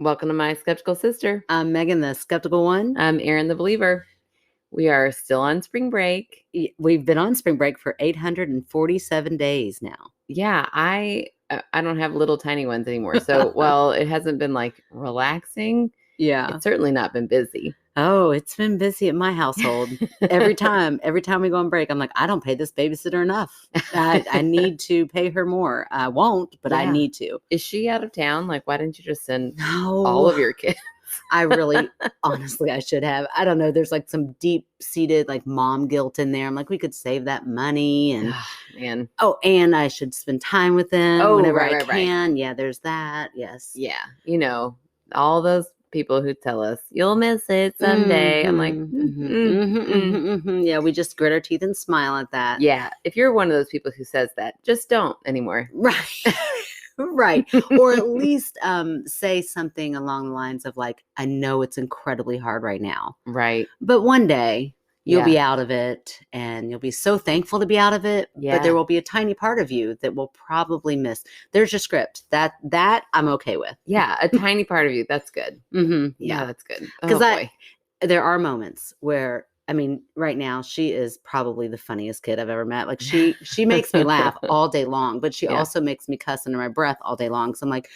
Welcome to My Skeptical Sister. I'm Megan, the skeptical one. I'm Erin, the believer. We are still on spring break. We've been on spring break for 847 days now. Yeah, I don't have little tiny ones anymore. So while it hasn't been like relaxing, it's certainly not been busy. Oh, it's been busy at my household. every time we go on break, I'm like, I don't pay this babysitter enough. I need to pay her more. I won't, but I need to. Is she out of town? Like, why didn't you just send all of your kids? I really, honestly, I should have. I don't know. There's like some deep-seated like mom guilt in there. I'm like, we could save that money and and I should spend time with them whenever I can. Right. Yeah, there's that. Yes. Yeah. You know, all those people who tell us you'll miss it someday. I'm like, yeah, we just grit our teeth and smile at that. Yeah. If you're one of those people who says that, just don't anymore. Right. Right. Or at least say something along the lines of like, I know it's incredibly hard right now. Right. But one day you'll be out of it and you'll be so thankful to be out of it. Yeah. But there will be a tiny part of you that will probably miss. There's your script. That I'm okay with. Yeah. A tiny part of you. That's good. Mm-hmm. Yeah, that's good. Because there are moments where, I mean, right now she is probably the funniest kid I've ever met. Like she makes me laugh all day long, but she also makes me cuss under my breath all day long. So I'm like,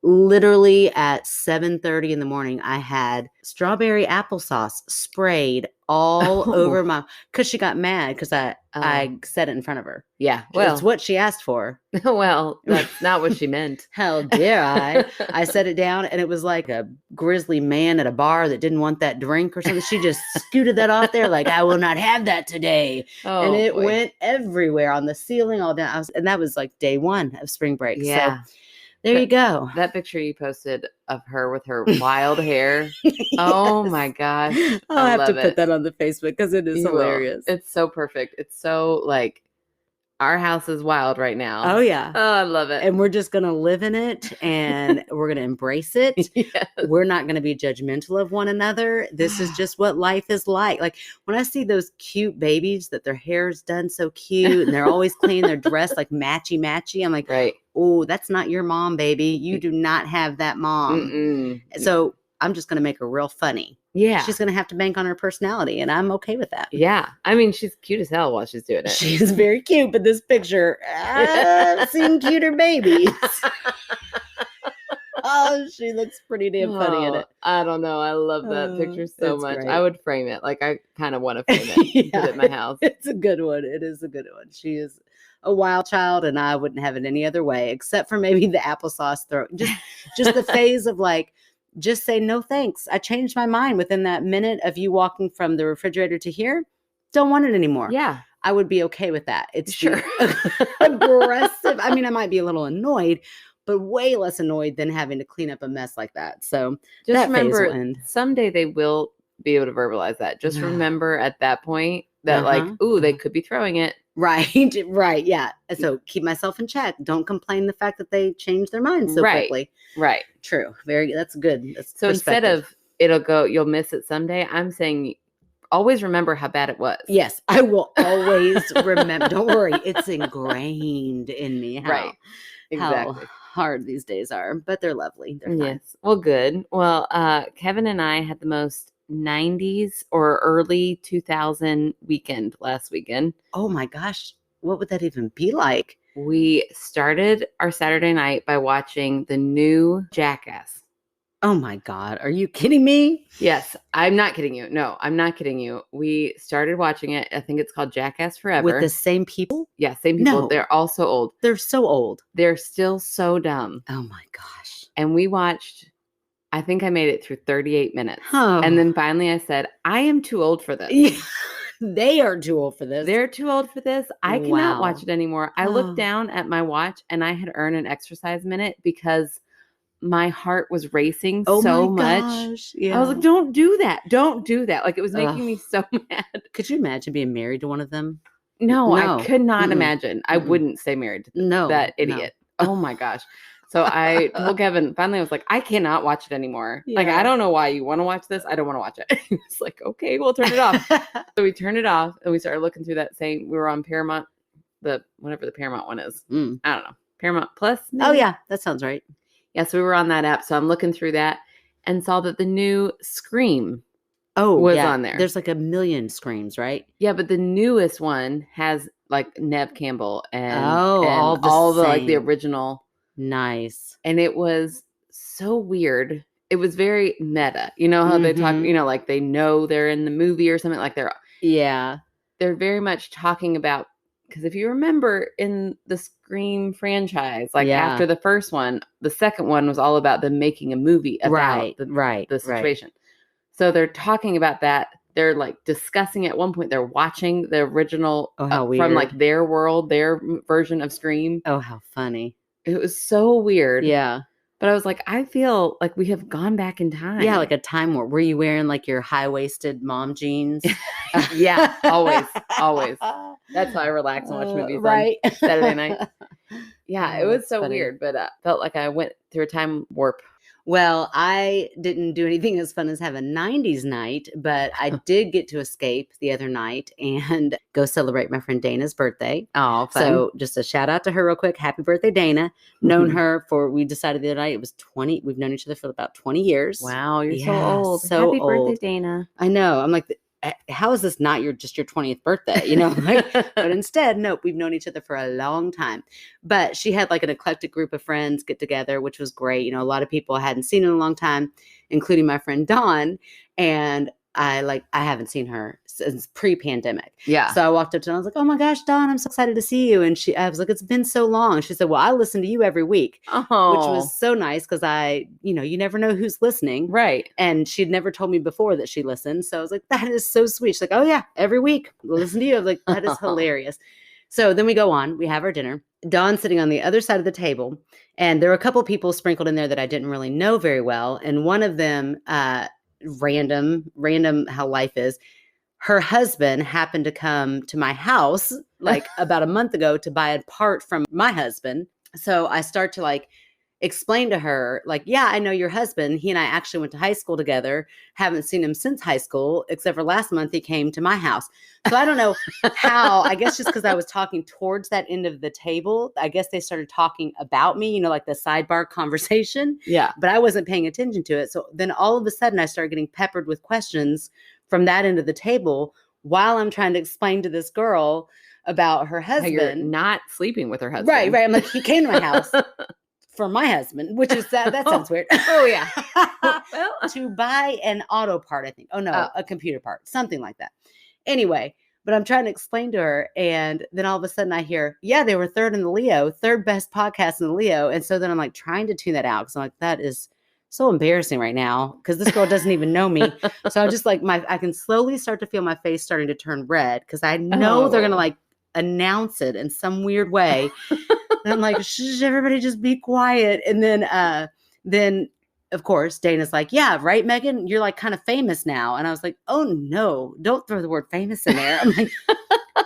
literally at 7:30 in the morning, I had strawberry applesauce sprayed all over because she got mad because I said it in front of her. Yeah. Well, it's what she asked for. Well, that's not what she meant. How dare I? I set it down and it was like a grizzly man at a bar that didn't want that drink or something. She just scooted that off there like, I will not have that today. And it went everywhere on the ceiling, all down. And that was like day one of spring break. Yeah. So there you go. That picture you posted of her with her wild hair. Yes. Oh my gosh. I'll have to put that on the Facebook because it is hilarious. It's so perfect. It's so like our house is wild right now. Oh yeah. Oh, I love it. And we're just going to live in it and we're going to embrace it. Yes. We're not going to be judgmental of one another. This is just what life is like. Like when I see those cute babies that their hair's done so cute and they're always clean, they're dressed like matchy. I'm like, right. Oh, that's not your mom, baby. You do not have that mom. Mm-mm. So I'm just going to make her real funny. Yeah. She's going to have to bank on her personality, and I'm okay with that. Yeah. I mean, she's cute as hell while she's doing it. She's very cute, but this picture, I've seen cuter babies. Oh, she looks pretty damn funny in it. I don't know. I love that picture so much. Great. I would frame it. Like, I kind of want to frame it. Put it in my house. It's a good one. It is a good one. She is a wild child, and I wouldn't have it any other way, except for maybe the applesauce throw. Just the phase of like, just say no thanks. I changed my mind within that minute of you walking from the refrigerator to here. Don't want it anymore. Yeah. I would be okay with that. It's sure aggressive. I mean, I might be a little annoyed, but way less annoyed than having to clean up a mess like that. So just remember, someday they will be able to verbalize that. Just remember at that point that like, ooh, they could be throwing it. Right. Yeah. So keep myself in check. Don't complain the fact that they change their minds so quickly. Right. True. That's good. That's so instead of you'll miss it someday, I'm saying always remember how bad it was. Yes, I will always remember. Don't worry. It's ingrained in me. Right. Exactly. How hard these days are, but they're lovely. They're fun. Yes. Well, good. Well, Kevin and I had the most 90s or early 2000 weekend last weekend. Oh my gosh. What would that even be like? We started our Saturday night by watching the new Jackass. Oh my God. Are you kidding me? Yes. I'm not kidding you. No, I'm not kidding you. We started watching it. I think it's called Jackass Forever. With the same people? Yeah, same people. No. They're all so old. They're so old. They're still so dumb. Oh my gosh. And we watched, I think I made it through 38 minutes. Oh. And then finally I said, I am too old for this. Yeah. They are too old for this. They're too old for this. I cannot watch it anymore. I looked down at my watch and I had earned an exercise minute because my heart was racing so much. Yeah. I was like, don't do that. Don't do that. Like it was making me so mad. Could you imagine being married to one of them? No. I could not imagine. I wouldn't stay married to that idiot. No. Oh my gosh. So I told Kevin, finally I was like, I cannot watch it anymore. Yeah. Like, I don't know why you want to watch this. I don't want to watch it. He was like, okay, we'll turn it off. So we turned it off and we started looking through that we were on Paramount, whatever the Paramount one is. I don't know. Paramount Plus? Maybe? Oh yeah, that sounds right. Yeah, so we were on that app. So I'm looking through that and saw that the new Scream was on there. There's like a million Screams, right? Yeah, but the newest one has like Neve Campbell and all the like the original. Nice. And it was so weird. It was very meta. You know how they talk, like they know they're in the movie or something, like they're very much talking about, because if you remember in the Scream franchise, like after the first one, the second one was all about them making a movie about the situation. So they're talking about that. They're like discussing at one point, they're watching the original from like their world, their version of Scream. Oh, how funny. It was so weird. Yeah. But I was like, I feel like we have gone back in time. Yeah, like a time warp. Were you wearing like your high-waisted mom jeans? Yeah, always. That's how I relax and watch movies on Saturday night. Yeah, it was so funny. Weird, but felt like I went through a time warp. Well, I didn't do anything as fun as have a 90s night, but I did get to escape the other night and go celebrate my friend Dana's birthday. Oh, fun. So just a shout out to her real quick. Happy birthday, Dana. Known her we decided the other night, it was 20. We've known each other for about 20 years. Wow, you're so old. So Happy old. Birthday, Dana. I know. I'm like, how is this not just your 20th birthday? You know, like, but instead, nope, we've known each other for a long time. But she had like an eclectic group of friends get together, which was great. You know, a lot of people I hadn't seen in a long time, including my friend Dawn. And I haven't seen her since pre-pandemic. Yeah. So I walked up to her and I was like, oh my gosh, Dawn, I'm so excited to see you. And I was like, it's been so long. She said, well, I listen to you every week, which was so nice because you never know who's listening. Right. And she'd never told me before that she listened. So I was like, that is so sweet. She's like, oh yeah, every week we'll listen to you. I was like, that is hilarious. So then we go on, we have our dinner. Dawn's sitting on the other side of the table. And there were a couple of people sprinkled in there that I didn't really know very well. And one of them, random how life is, her husband happened to come to my house like about a month ago to buy a part from my husband. So I start to like explain to her, like, yeah, I know your husband. He and I actually went to high school together. Haven't seen him since high school, except for last month he came to my house. So I don't know how, I guess just because I was talking towards that end of the table, I guess they started talking about me, like the sidebar conversation. Yeah. But I wasn't paying attention to it. So then all of a sudden I started getting peppered with questions from that end of the table while I'm trying to explain to this girl about her husband. You're not sleeping with her husband. Right. I'm like, he came to my house for my husband, which is that sounds weird. Oh yeah. To buy an auto part, I think. Oh no, a computer part, something like that. Anyway, but I'm trying to explain to her, and then all of a sudden I hear, yeah, they were third in the Leo, third best podcast in the Leo. And so then I'm like trying to tune that out because I'm like, that is so embarrassing right now because this girl doesn't even know me. So I'm just like, I can slowly start to feel my face starting to turn red because I know they're gonna like announce it in some weird way. And I'm like, shh, everybody just be quiet. And then of course, Dana's like, yeah, right, Megan, you're like kind of famous now. And I was like, oh no, don't throw the word famous in there. I'm like,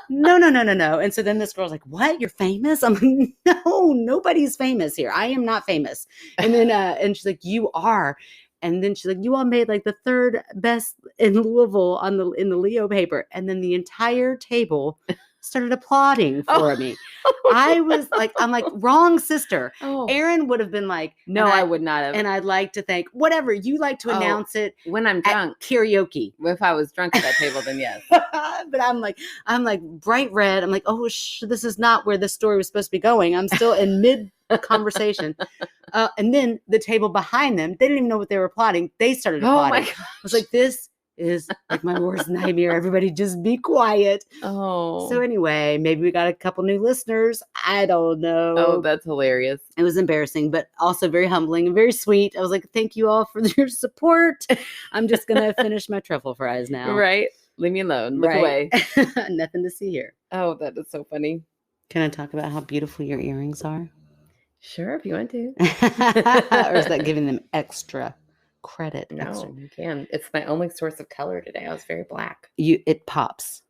no. And so then this girl's like, what? You're famous? I'm like, no, nobody's famous here. I am not famous. And then, and she's like, you are. And then she's like, you all made like the third best in Louisville in the Leo paper. And then the entire table started applauding for me. I was like, I'm like, wrong sister. Aaron would have been like, no, I would not have. And I'd like to think, whatever, you like to announce it when I'm drunk. Karaoke. If I was drunk at that table, then yes. But I'm like bright red. I'm like, this is not where this story was supposed to be going. I'm still in mid conversation. And then the table behind them, they didn't even know what they were applauding. They started applauding. I was like, this is like my worst nightmare. Everybody just be quiet. So anyway, maybe we got a couple new listeners. I don't know. Oh, that's hilarious. It was embarrassing, but also very humbling and very sweet. I was like, thank you all for your support. I'm just going to finish my truffle fries now. Right. Leave me alone. Look away. Nothing to see here. Oh, that is so funny. Can I talk about how beautiful your earrings are? Sure, if you want to. Or is that giving them extra credit? No, you can. It's my only source of color today. I was very black. It pops.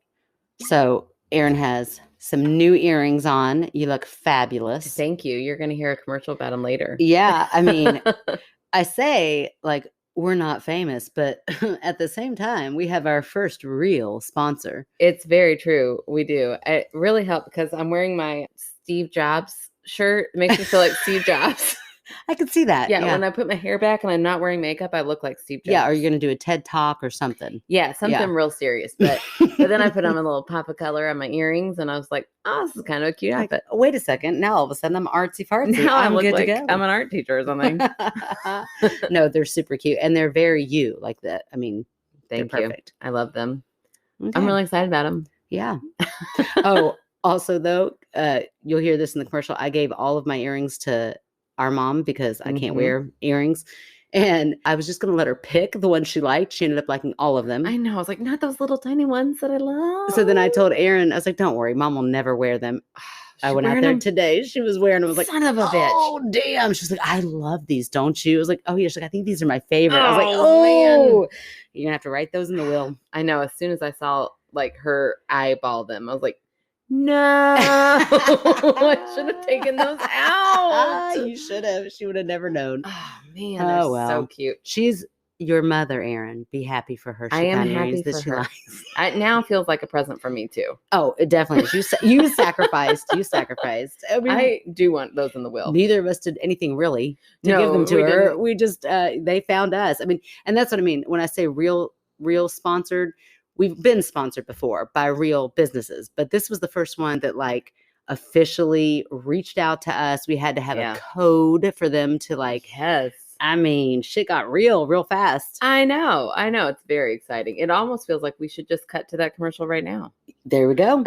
So Erin has some new earrings on. You look fabulous. Thank you. You're going to hear a commercial about them later. Yeah. I mean, I say like we're not famous, but at the same time, we have our first real sponsor. It's very true. We do. It really helped because I'm wearing my Steve Jobs shirt. It makes me feel like Steve Jobs. I could see that. Yeah, when I put my hair back and I'm not wearing makeup, I look like Steve Jobs. Yeah, are you going to do a TED Talk or something? Yeah, something real serious. But then I put on a little pop of color on my earrings, and I was like, oh, this is kind of a cute outfit. Wait a second. Now all of a sudden I'm artsy fartsy. Now I'm good like to go. I'm an art teacher or something. No, they're super cute. And they're very you like that. I mean, Thank they're you. perfect. I love them. Okay. I'm really excited about them. Yeah. Oh, also though, you'll hear this in the commercial. I gave all of my earrings to our mom because I can't wear earrings. And I was just going to let her pick the one she liked. She ended up liking all of them. I know. I was like, not those little tiny ones that I love. So then I told Erin, I was like, don't worry, Mom will never wear them. I went out there today. She was wearing them. I was like, son of a bitch. Oh, damn. She's like, I love these, don't you? I was like, oh, yeah. She's like, I think these are my favorite. I was like, man. You're going to have to write those in the will. I know. As soon as I saw like her eyeball them, I was like, no, I should have taken those out. You should have. She would have never known. Oh, man. They're so cute. She's your mother, Erin. Be happy for her. I am happy for her. It now feels like a present for me, too. Oh, it definitely is. You sacrificed. You sacrificed. I mean, I do want those in the will. Neither of us did anything really to give them to her. Didn't. We just, they found us. I mean, and that's what I mean. When I say real sponsored, we've been sponsored before by real businesses, but this was the first one that like officially reached out to us. We had to have a code for them to like, yes. I mean, shit got real fast. I know. It's very exciting. It almost feels like we should just cut to that commercial right now. There we go.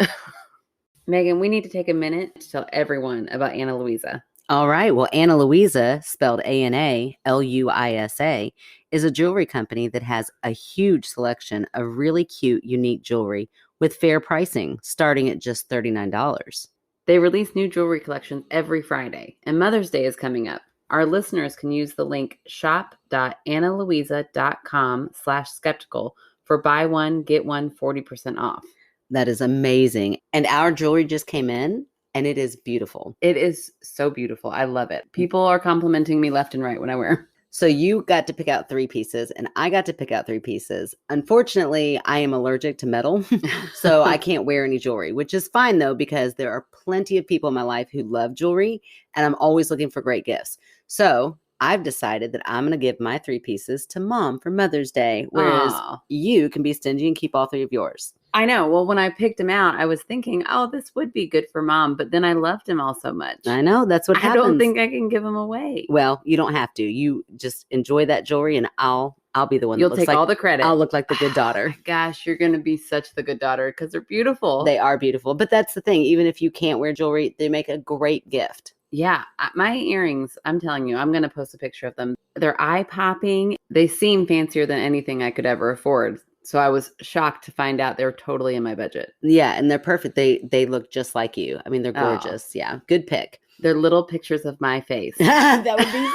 Megan, we need to take a minute to tell everyone about Ana Luisa. All right. Well, Ana Luisa, spelled ANALUISA, is a jewelry company that has a huge selection of really cute, unique jewelry with fair pricing, starting at just $39. They release new jewelry collections every Friday, and Mother's Day is coming up. Our listeners can use the link shop.analuisa.com/skeptical for buy one, get one 40% off. That is amazing. And our jewelry just came in. And it is beautiful. It is so beautiful. I love it. People are complimenting me left and right when I wear. So you got to pick out 3 pieces and I got to pick out 3 pieces. Unfortunately, I am allergic to metal, so I can't wear any jewelry, which is fine though, because there are plenty of people in my life who love jewelry and I'm always looking for great gifts. So I've decided that I'm going to give my 3 pieces to Mom for Mother's Day, whereas you can be stingy and keep all 3 of yours. I know. Well, when I picked them out, I was thinking, oh, this would be good for Mom. But then I loved him all so much. I know. That's what happens. I don't think I can give them away. Well, you don't have to. You just enjoy that jewelry and I'll be the one that You'll take all the credit. I'll look like the good daughter. Gosh, you're going to be such the good daughter because they're beautiful. They are beautiful. But that's the thing. Even if you can't wear jewelry, they make a great gift. Yeah. My earrings, I'm telling you, I'm going to post a picture of them. They're eye-popping. They seem fancier than anything I could ever afford. So I was shocked to find out they're totally in my budget. Yeah, and they're perfect. They look just like you. I mean, they're gorgeous. Oh. Yeah, good pick. They're little pictures of my face. That would be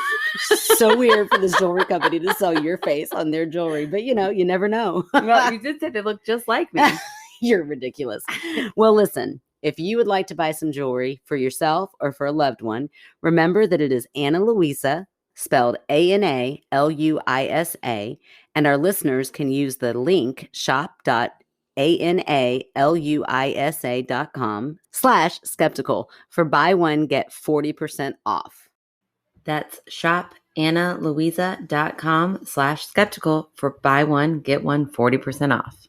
so weird for this jewelry company to sell your face on their jewelry. But, you never know. Well, you did say they look just like me. You're ridiculous. Well, listen, if you would like to buy some jewelry for yourself or for a loved one, remember that it is Ana Luisa, spelled ANALUISA, and our listeners can use the link shop.analuisa.com/skeptical for buy one, get 40% off. That's shop.analuisa.com/skeptical for buy one, get one 40% off.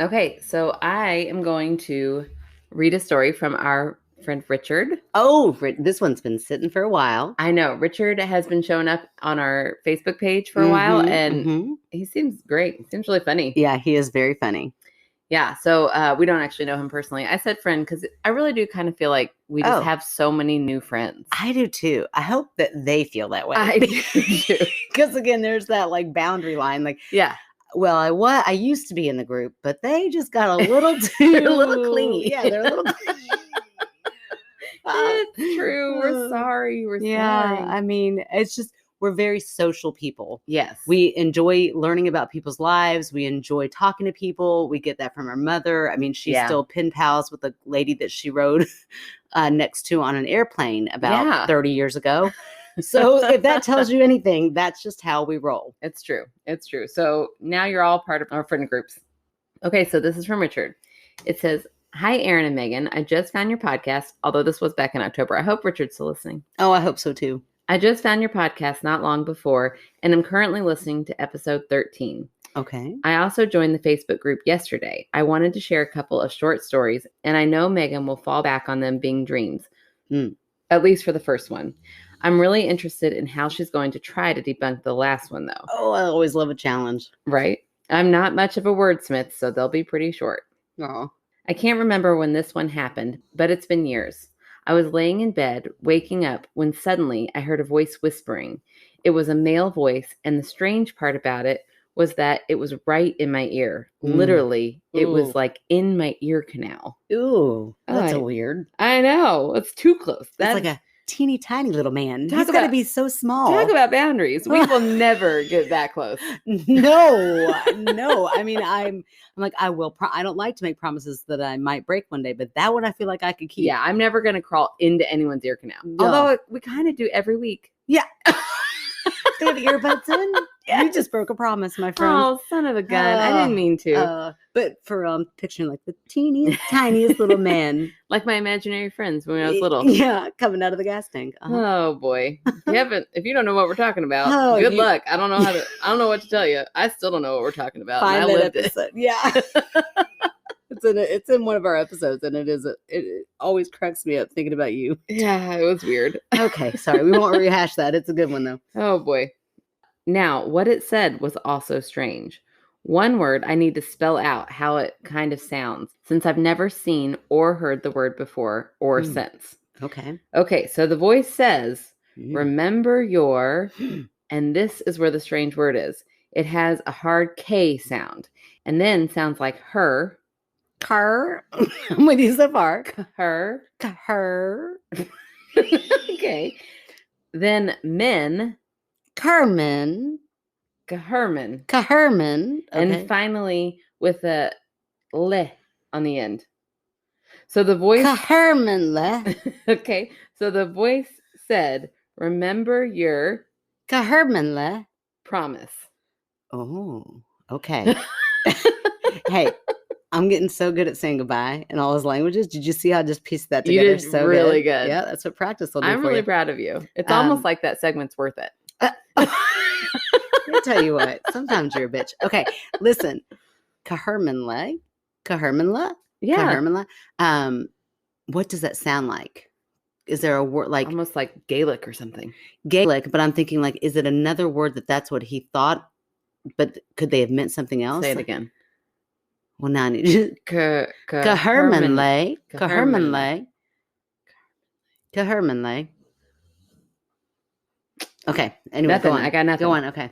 Okay, so I am going to read a story from our friend Richard. Oh, this one's been sitting for a while. I know. Richard has been showing up on our Facebook page for a while, and he seems great. He seems really funny. Yeah, he is very funny. Yeah, so we don't actually know him personally. I said friend because I really do kind of feel like we just have so many new friends. I do too. I hope that they feel that way. I do too. Because again, there's that like boundary line. Like, yeah. Well, I used to be in the group, but they just got a little too... They're a little clingy. Yeah, they're a little clingy. It's true. We're sorry. We're sorry. I mean, it's just, we're very social people. Yes. We enjoy learning about people's lives. We enjoy talking to people. We get that from our mother. I mean, she's still pen pals with a lady that she rode next to on an airplane about 30 years ago. So if that tells you anything, that's just how we roll. It's true. It's true. So now you're all part of our friend groups. Okay, so this is from Richard. It says, Hi, Aaron and Megan. I just found your podcast, although this was back in October. I hope Richard's still listening. Oh, I hope so too. I just found your podcast not long before, and I'm currently listening to episode 13. Okay. I also joined the Facebook group yesterday. I wanted to share a couple of short stories, and I know Megan will fall back on them being dreams, at least for the first one. I'm really interested in how she's going to try to debunk the last one, though. Oh, I always love a challenge. Right? I'm not much of a wordsmith, so they'll be pretty short. Oh. I can't remember when this one happened, but it's been years. I was laying in bed, waking up, when suddenly I heard a voice whispering. It was a male voice, and the strange part about it was that it was right in my ear. Literally, it was like in my ear canal. Ooh, that's weird. I know. It's too close. That's like a teeny tiny little man. He's got to be so small. Talk about boundaries. We will never get that close. No. I mean, I'm like, I will. I don't like to make promises that I might break one day, but that one I feel like I could keep. Yeah, I'm never going to crawl into anyone's ear canal. No. Although we kind of do every week. Yeah. They have earbuds in? Yes. You just broke a promise, my friend. Oh, son of a gun. I didn't mean to. But for picturing like the teeniest, tiniest little man. Like my imaginary friends when I was little. Yeah, coming out of the gas tank. Oh boy. If you don't know what we're talking about, good luck. I don't know what to tell you. I still don't know what we're talking about. Find that episode. Yeah. It's in one of our episodes, and it always cracks me up thinking about you. Yeah, it was weird. Okay, sorry. We won't rehash that. It's a good one, though. Oh, boy. Now, what it said was also strange. One word I need to spell out how it kind of sounds, since I've never seen or heard the word before or since. Okay, so the voice says, remember your, and this is where the strange word is. It has a hard K sound, and then sounds like her. Car. I'm with you so far. Her. Okay. Then men. Carmen. Caherman. Okay. And finally with a le on the end. So the voice. Caherman le. Okay. So the voice said, remember your. Caherman le. Promise. Oh, okay. Hey. I'm getting so good at saying goodbye in all his languages. Did you see how I just pieced that together? You did so really good. Yeah, that's what practice will do. I'm really proud of you. It's almost like that segment's worth it. I'll tell you what. Sometimes you're a bitch. Okay, listen. Cahermanle. Yeah. Cahermanle. What does that sound like? Is there a word like almost like Gaelic or something? Gaelic, but I'm thinking like, is it another word that's what he thought, but could they have meant something else? Say it again. Well, now I need to. Cahermanle. Okay. Anyway, nothing. Go on. I got nothing. Go on. Okay.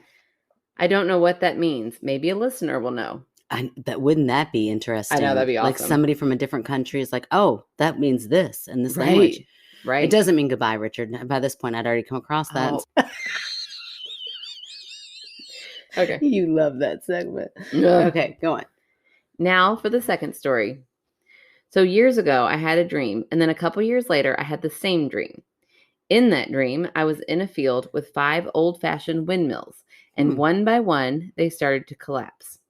I don't know what that means. Maybe a listener will know. Wouldn't that be interesting? I know, that'd be awesome. Like somebody from a different country is like, oh, that means this in this language. Right. It doesn't mean goodbye, Richard. By this point, I'd already come across that. Oh. Okay. You love that segment. Okay, go on. Now for the second story. So years ago, I had a dream, and then a couple years later, I had the same dream. In that dream, I was in a field with 5 old-fashioned windmills, and one by one, they started to collapse.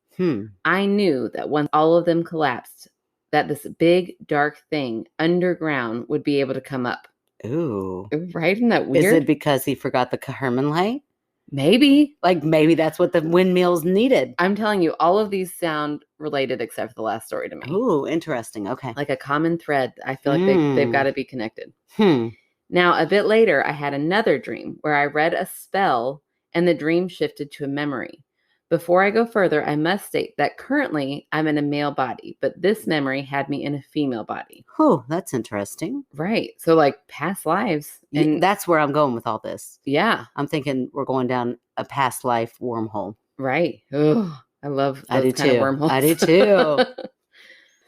I knew that once all of them collapsed, that this big, dark thing underground would be able to come up. Ooh. Right? Isn't that weird? Is it because he forgot the Cahermanle? Maybe. Like maybe that's what the windmills needed. I'm telling you, all of these sound related except for the last story to me. Ooh, interesting. Okay. Like a common thread. I feel like they've got to be connected. Now, a bit later, I had another dream where I read a spell and the dream shifted to a memory. Before I go further, I must state that currently I'm in a male body, but this memory had me in a female body. Oh, that's interesting. Right. So like past lives. And that's where I'm going with all this. Yeah. I'm thinking we're going down a past life wormhole. Right. Oh, I love those kind of wormholes. I do too.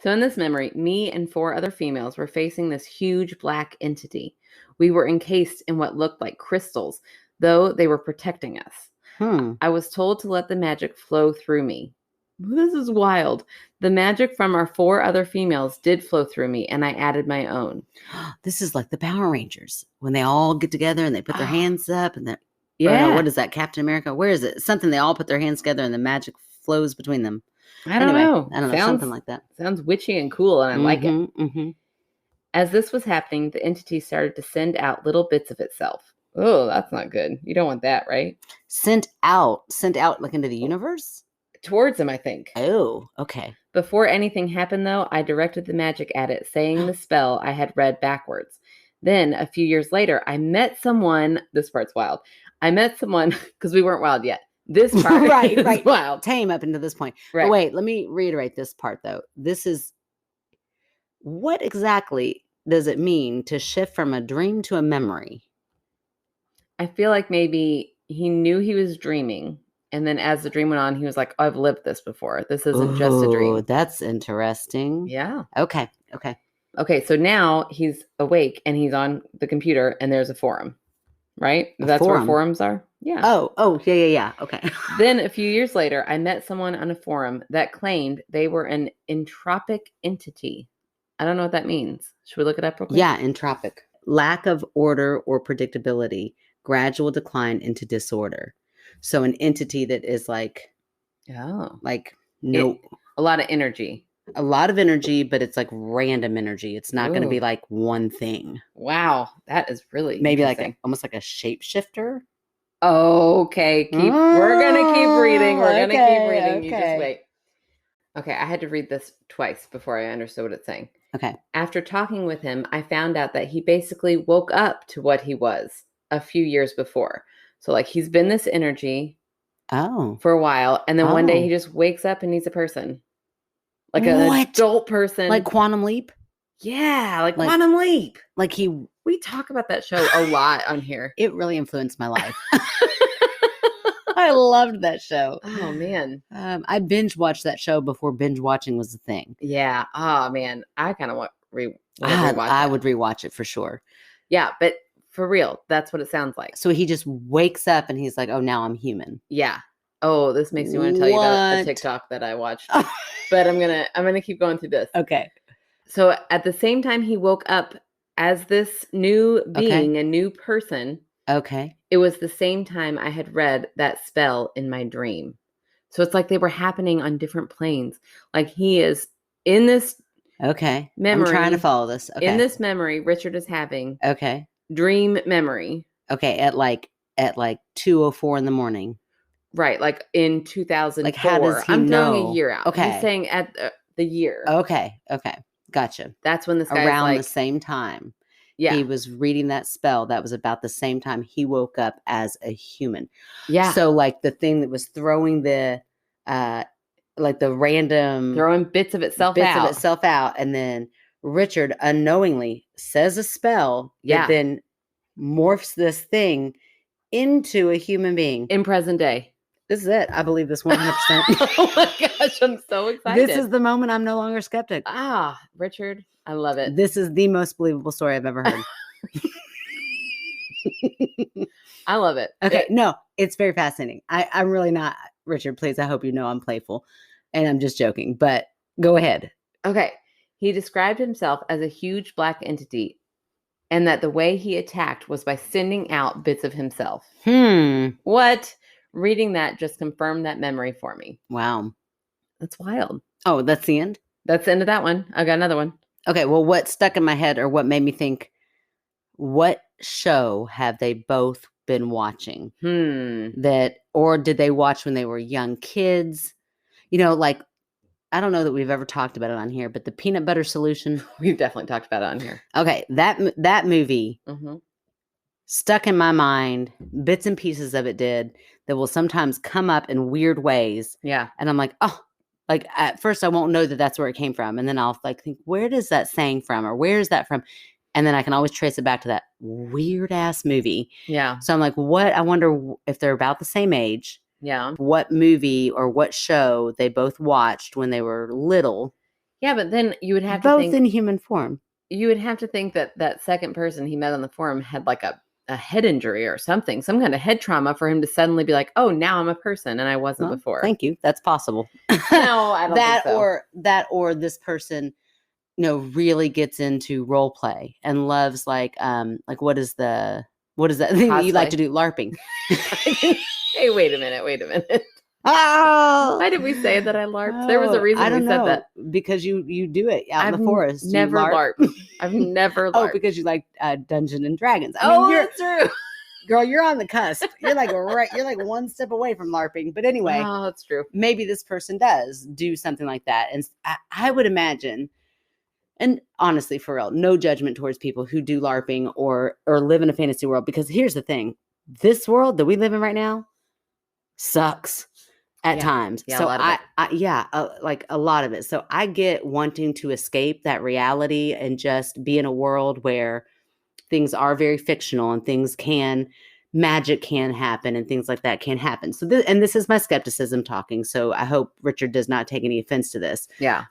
So in this memory, me and 4 other females were facing this huge black entity. We were encased in what looked like crystals, though they were protecting us. I was told to let the magic flow through me. This is wild. The magic from our 4 other females did flow through me, and I added my own. This is like the Power Rangers when they all get together and they put their hands up and yeah. What is that? Captain America? Where is it? Something they all put their hands together and the magic flows between them. I don't know. Something like that. Sounds witchy and cool, and I like it. Mm-hmm. As this was happening, the entity started to send out little bits of itself. Oh, that's not good. You don't want that, right? Sent out like into the universe? Towards him, I think. Oh, okay. Before anything happened, though, I directed the magic at it, saying the spell I had read backwards. Then, a few years later, I met someone. This part's wild. I met someone, because we weren't wild yet. This part right. Wild. Tame up into this point. Right. But wait, let me reiterate this part, though. This is, what exactly does it mean to shift from a dream to a memory? I feel like maybe he knew he was dreaming. And then as the dream went on, he was like, I've lived this before. This isn't just a dream. That's interesting. Yeah. Okay. So now he's awake and he's on the computer and there's a forum, right? That's where forums are? Yeah. Oh, yeah. Okay. Then a few years later, I met someone on a forum that claimed they were an entropic entity. I don't know what that means. Should we look it up real quick? Yeah, entropic. Lack of order or predictability, gradual decline into disorder. So an entity that is like, a lot of energy. A lot of energy, but it's like random energy. It's not going to be like one thing. Wow, that is really maybe like almost like a shapeshifter. Okay, we're gonna keep reading. We're gonna keep reading. You just wait. Okay, I had to read this twice before I understood what it's saying. Okay. After talking with him, I found out that he basically woke up to what he was a few years before. So like he's been this energy for a while, and then one day he just wakes up and he's a person. Like an adult person. Like Quantum Leap? Yeah, like Quantum Leap. Like we talk about that show a lot on here. It really influenced my life. I loved that show. Oh, man. I binge watched that show before binge watching was a thing. Yeah. Oh, man. I kind of want to rewatch it. I would rewatch it for sure. Yeah, but for real, that's what it sounds like. So he just wakes up and he's like, oh, now I'm human. Yeah. Oh, this makes me want to tell you about a TikTok that I watched. But I'm gonna keep going through this. Okay. So at the same time he woke up as this new being, a new person. Okay. It was the same time I had read that spell in my dream. So it's like they were happening on different planes. Like he is in this memory. I'm trying to follow this. Okay. In this memory, Richard is having dream memory. Okay, at like 2:04 in the morning. Right, like in 2004. Like how does he I'm know? throwing a year out. Okay. He's saying at the year. Okay. Gotcha. That's when this guy's around the same time. Yeah. He was reading that spell. That was about the same time he woke up as a human. Yeah. So like the thing that was throwing the like the random throwing bits of itself out, and then Richard unknowingly says a spell that then morphs this thing into a human being in present day. This is it. I believe this 100%. Oh my gosh, I'm so excited. This is the moment I'm no longer skeptic. Richard, I love it. This is the most believable story I've ever heard. I love it. Okay, no, it's very fascinating. I'm really not, Richard, please, I hope you know I'm playful. And I'm just joking, but go ahead. Okay. He described himself as a huge black entity, and that the way he attacked was by sending out bits of himself. What? Reading that just confirmed that memory for me. Wow. That's wild. Oh, that's the end? That's the end of that one. I got another one. Okay, well, what stuck in my head or what made me think, what show have they both been watching? Or did they watch when they were young kids? You know, like, I don't know that we've ever talked about it on here, but the Peanut Butter Solution. We've definitely talked about it on here. Okay, that movie stuck in my mind. Bits and pieces of it did that will sometimes come up in weird ways. Yeah. And I'm like, oh, like at first I won't know that that's where it came from. And then I'll like think, where does that saying from? Or where is that from? And then I can always trace it back to that weird ass movie. Yeah. So I'm like, what? I wonder if they're about the same age. Yeah. What movie or what show they both watched when they were little. Yeah, but then you would have to think. Both in human form. You would have to think that second person he met on the forum had like a head injury or something, some kind of head trauma for him to suddenly be like, oh, now I'm a person and I wasn't before. Thank you. That's possible. No, I don't think so. Or this person, really gets into role play and loves like what is that thing that you like to do? LARPing. Hey, wait a minute. Oh, why did we say that I LARPed? There was a reason we said that. Because you do it out in the forest. Never LARPed. I've never LARPed. Oh, because you like Dungeons and Dragons. I mean, that's true. Girl, you're on the cusp. You're like one step away from LARPing. But anyway, oh, that's true. Maybe this person does do something like that. And I would imagine, and honestly, for real, no judgment towards people who do LARPing or live in a fantasy world. Because here's the thing. This world that we live in right now sucks at times. Yeah, so a lot of it. Like a lot of it. So I get wanting to escape that reality and just be in a world where things are very fictional and magic can happen and things like that can happen. So this is my skepticism talking. So I hope Richard does not take any offense to this. Yeah.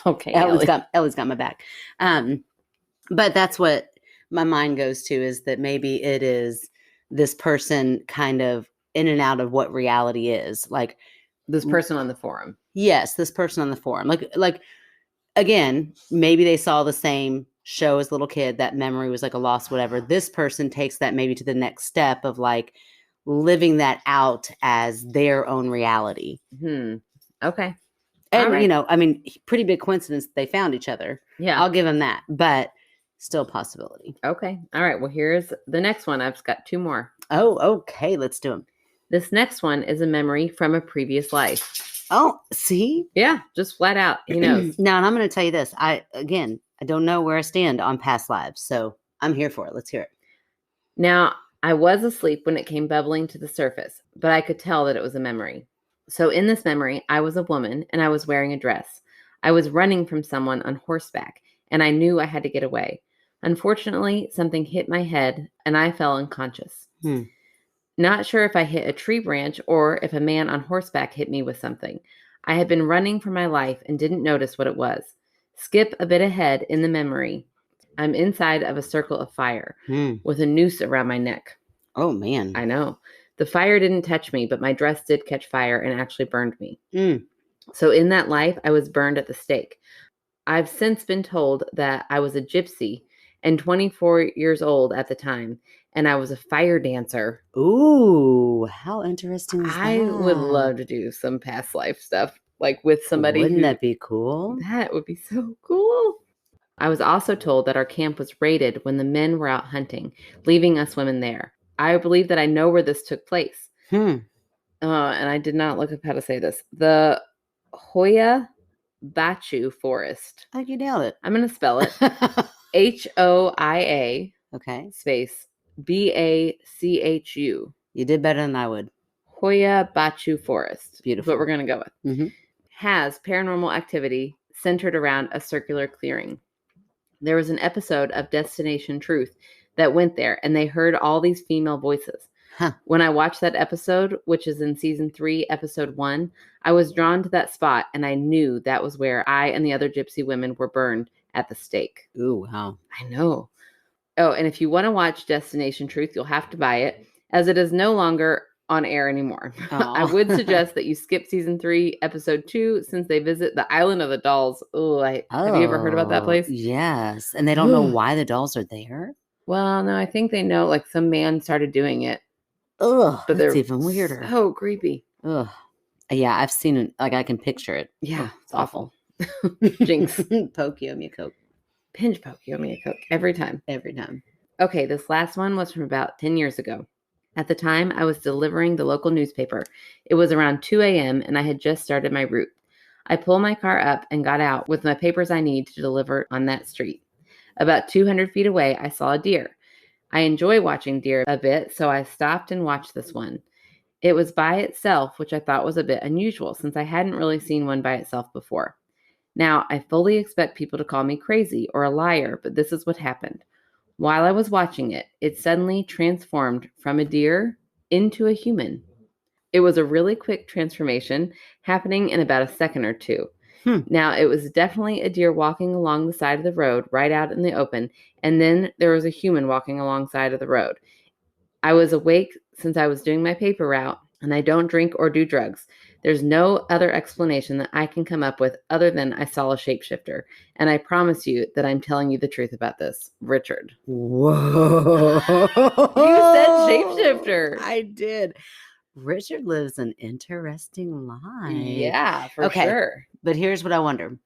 Okay. Ellie's got my back. But that's what my mind goes to, is that maybe it is this person kind of in and out of what reality is. Like this person on the forum. Yes, this person on the forum. Like again, maybe they saw the same show as a little kid. That memory was like a loss, whatever. This person takes that maybe to the next step of like living that out as their own reality. Okay. And, right. I mean, pretty big coincidence that they found each other. Yeah. I'll give them that, but still a possibility. Okay. All right. Well, here's the next one. I've just got 2 more. Oh, okay. Let's do them. This next one is a memory from a previous life. Oh, see? Yeah. Just flat out. He knows. Now, and I'm going to tell you this. I don't know where I stand on past lives, so I'm here for it. Let's hear it. Now, I was asleep when it came bubbling to the surface, but I could tell that it was a memory. So in this memory, I was a woman and I was wearing a dress. I was running from someone on horseback, and I knew I had to get away. Unfortunately, something hit my head and I fell unconscious. Not sure if I hit a tree branch or if a man on horseback hit me with something. I had been running for my life and didn't notice what it was. Skip a bit ahead in the memory. I'm inside of a circle of fire with a noose around my neck. Oh, man. I know. The fire didn't touch me, but my dress did catch fire and actually burned me. So in that life, I was burned at the stake. I've since been told that I was a gypsy and 24 years old at the time, and I was a fire dancer. Ooh, how interesting is that? I would love to do some past life stuff, like with somebody. Wouldn't that be cool? That would be so cool. I was also told that our camp was raided when the men were out hunting, leaving us women there. I believe that I know where this took place. And I did not look up how to say this. The Hoya Bachu Forest. Oh, you nailed it. I'm going to spell it. Hoia. Okay. Space Bachu. You did better than I would. Hoya Bachu Forest. Beautiful. What we're going to go with. Has paranormal activity centered around a circular clearing. There was an episode of Destination Truth that went there, and they heard all these female voices. When I watched that episode, which is in season 3, episode 1, I was drawn to that spot, and I knew that was where I and the other gypsy women were burned at the stake. Ooh, wow. I know. Oh, and if you want to watch Destination Truth, you'll have to buy it, as it is no longer on air anymore. I would suggest that you skip season 3, episode 2, since they visit the Island of the Dolls. Have you ever heard about that place? Yes. And they don't know why the dolls are there? Well, no, I think they know, like, some man started doing it. Ugh, but that's even weirder. So creepy. Ugh. Yeah, I've seen it. Like, I can picture it. Yeah, it's awful. Jinx. Poke, you owe me a Coke. Pinch poke, you owe me a Coke. Every time. Every time. Okay, this last one was from about 10 years ago. At the time, I was delivering the local newspaper. It was around 2 a.m., and I had just started my route. I pulled my car up and got out with my papers I need to deliver on that street. About 200 feet away, I saw a deer. I enjoy watching deer a bit, so I stopped and watched this one. It was by itself, which I thought was a bit unusual since I hadn't really seen one by itself before. Now, I fully expect people to call me crazy or a liar, but this is what happened. While I was watching it, it suddenly transformed from a deer into a human. It was a really quick transformation, happening in about a second or two. Now, it was definitely a deer walking along the side of the road, right out in the open, and then there was a human walking alongside of the road. I was awake since I was doing my paper route, and I don't drink or do drugs. There's no other explanation that I can come up with other than I saw a shapeshifter, and I promise you that I'm telling you the truth about this. Richard. Whoa. You said shapeshifter. I did. Richard lives an interesting life. Yeah, for sure. But here's what I wonder.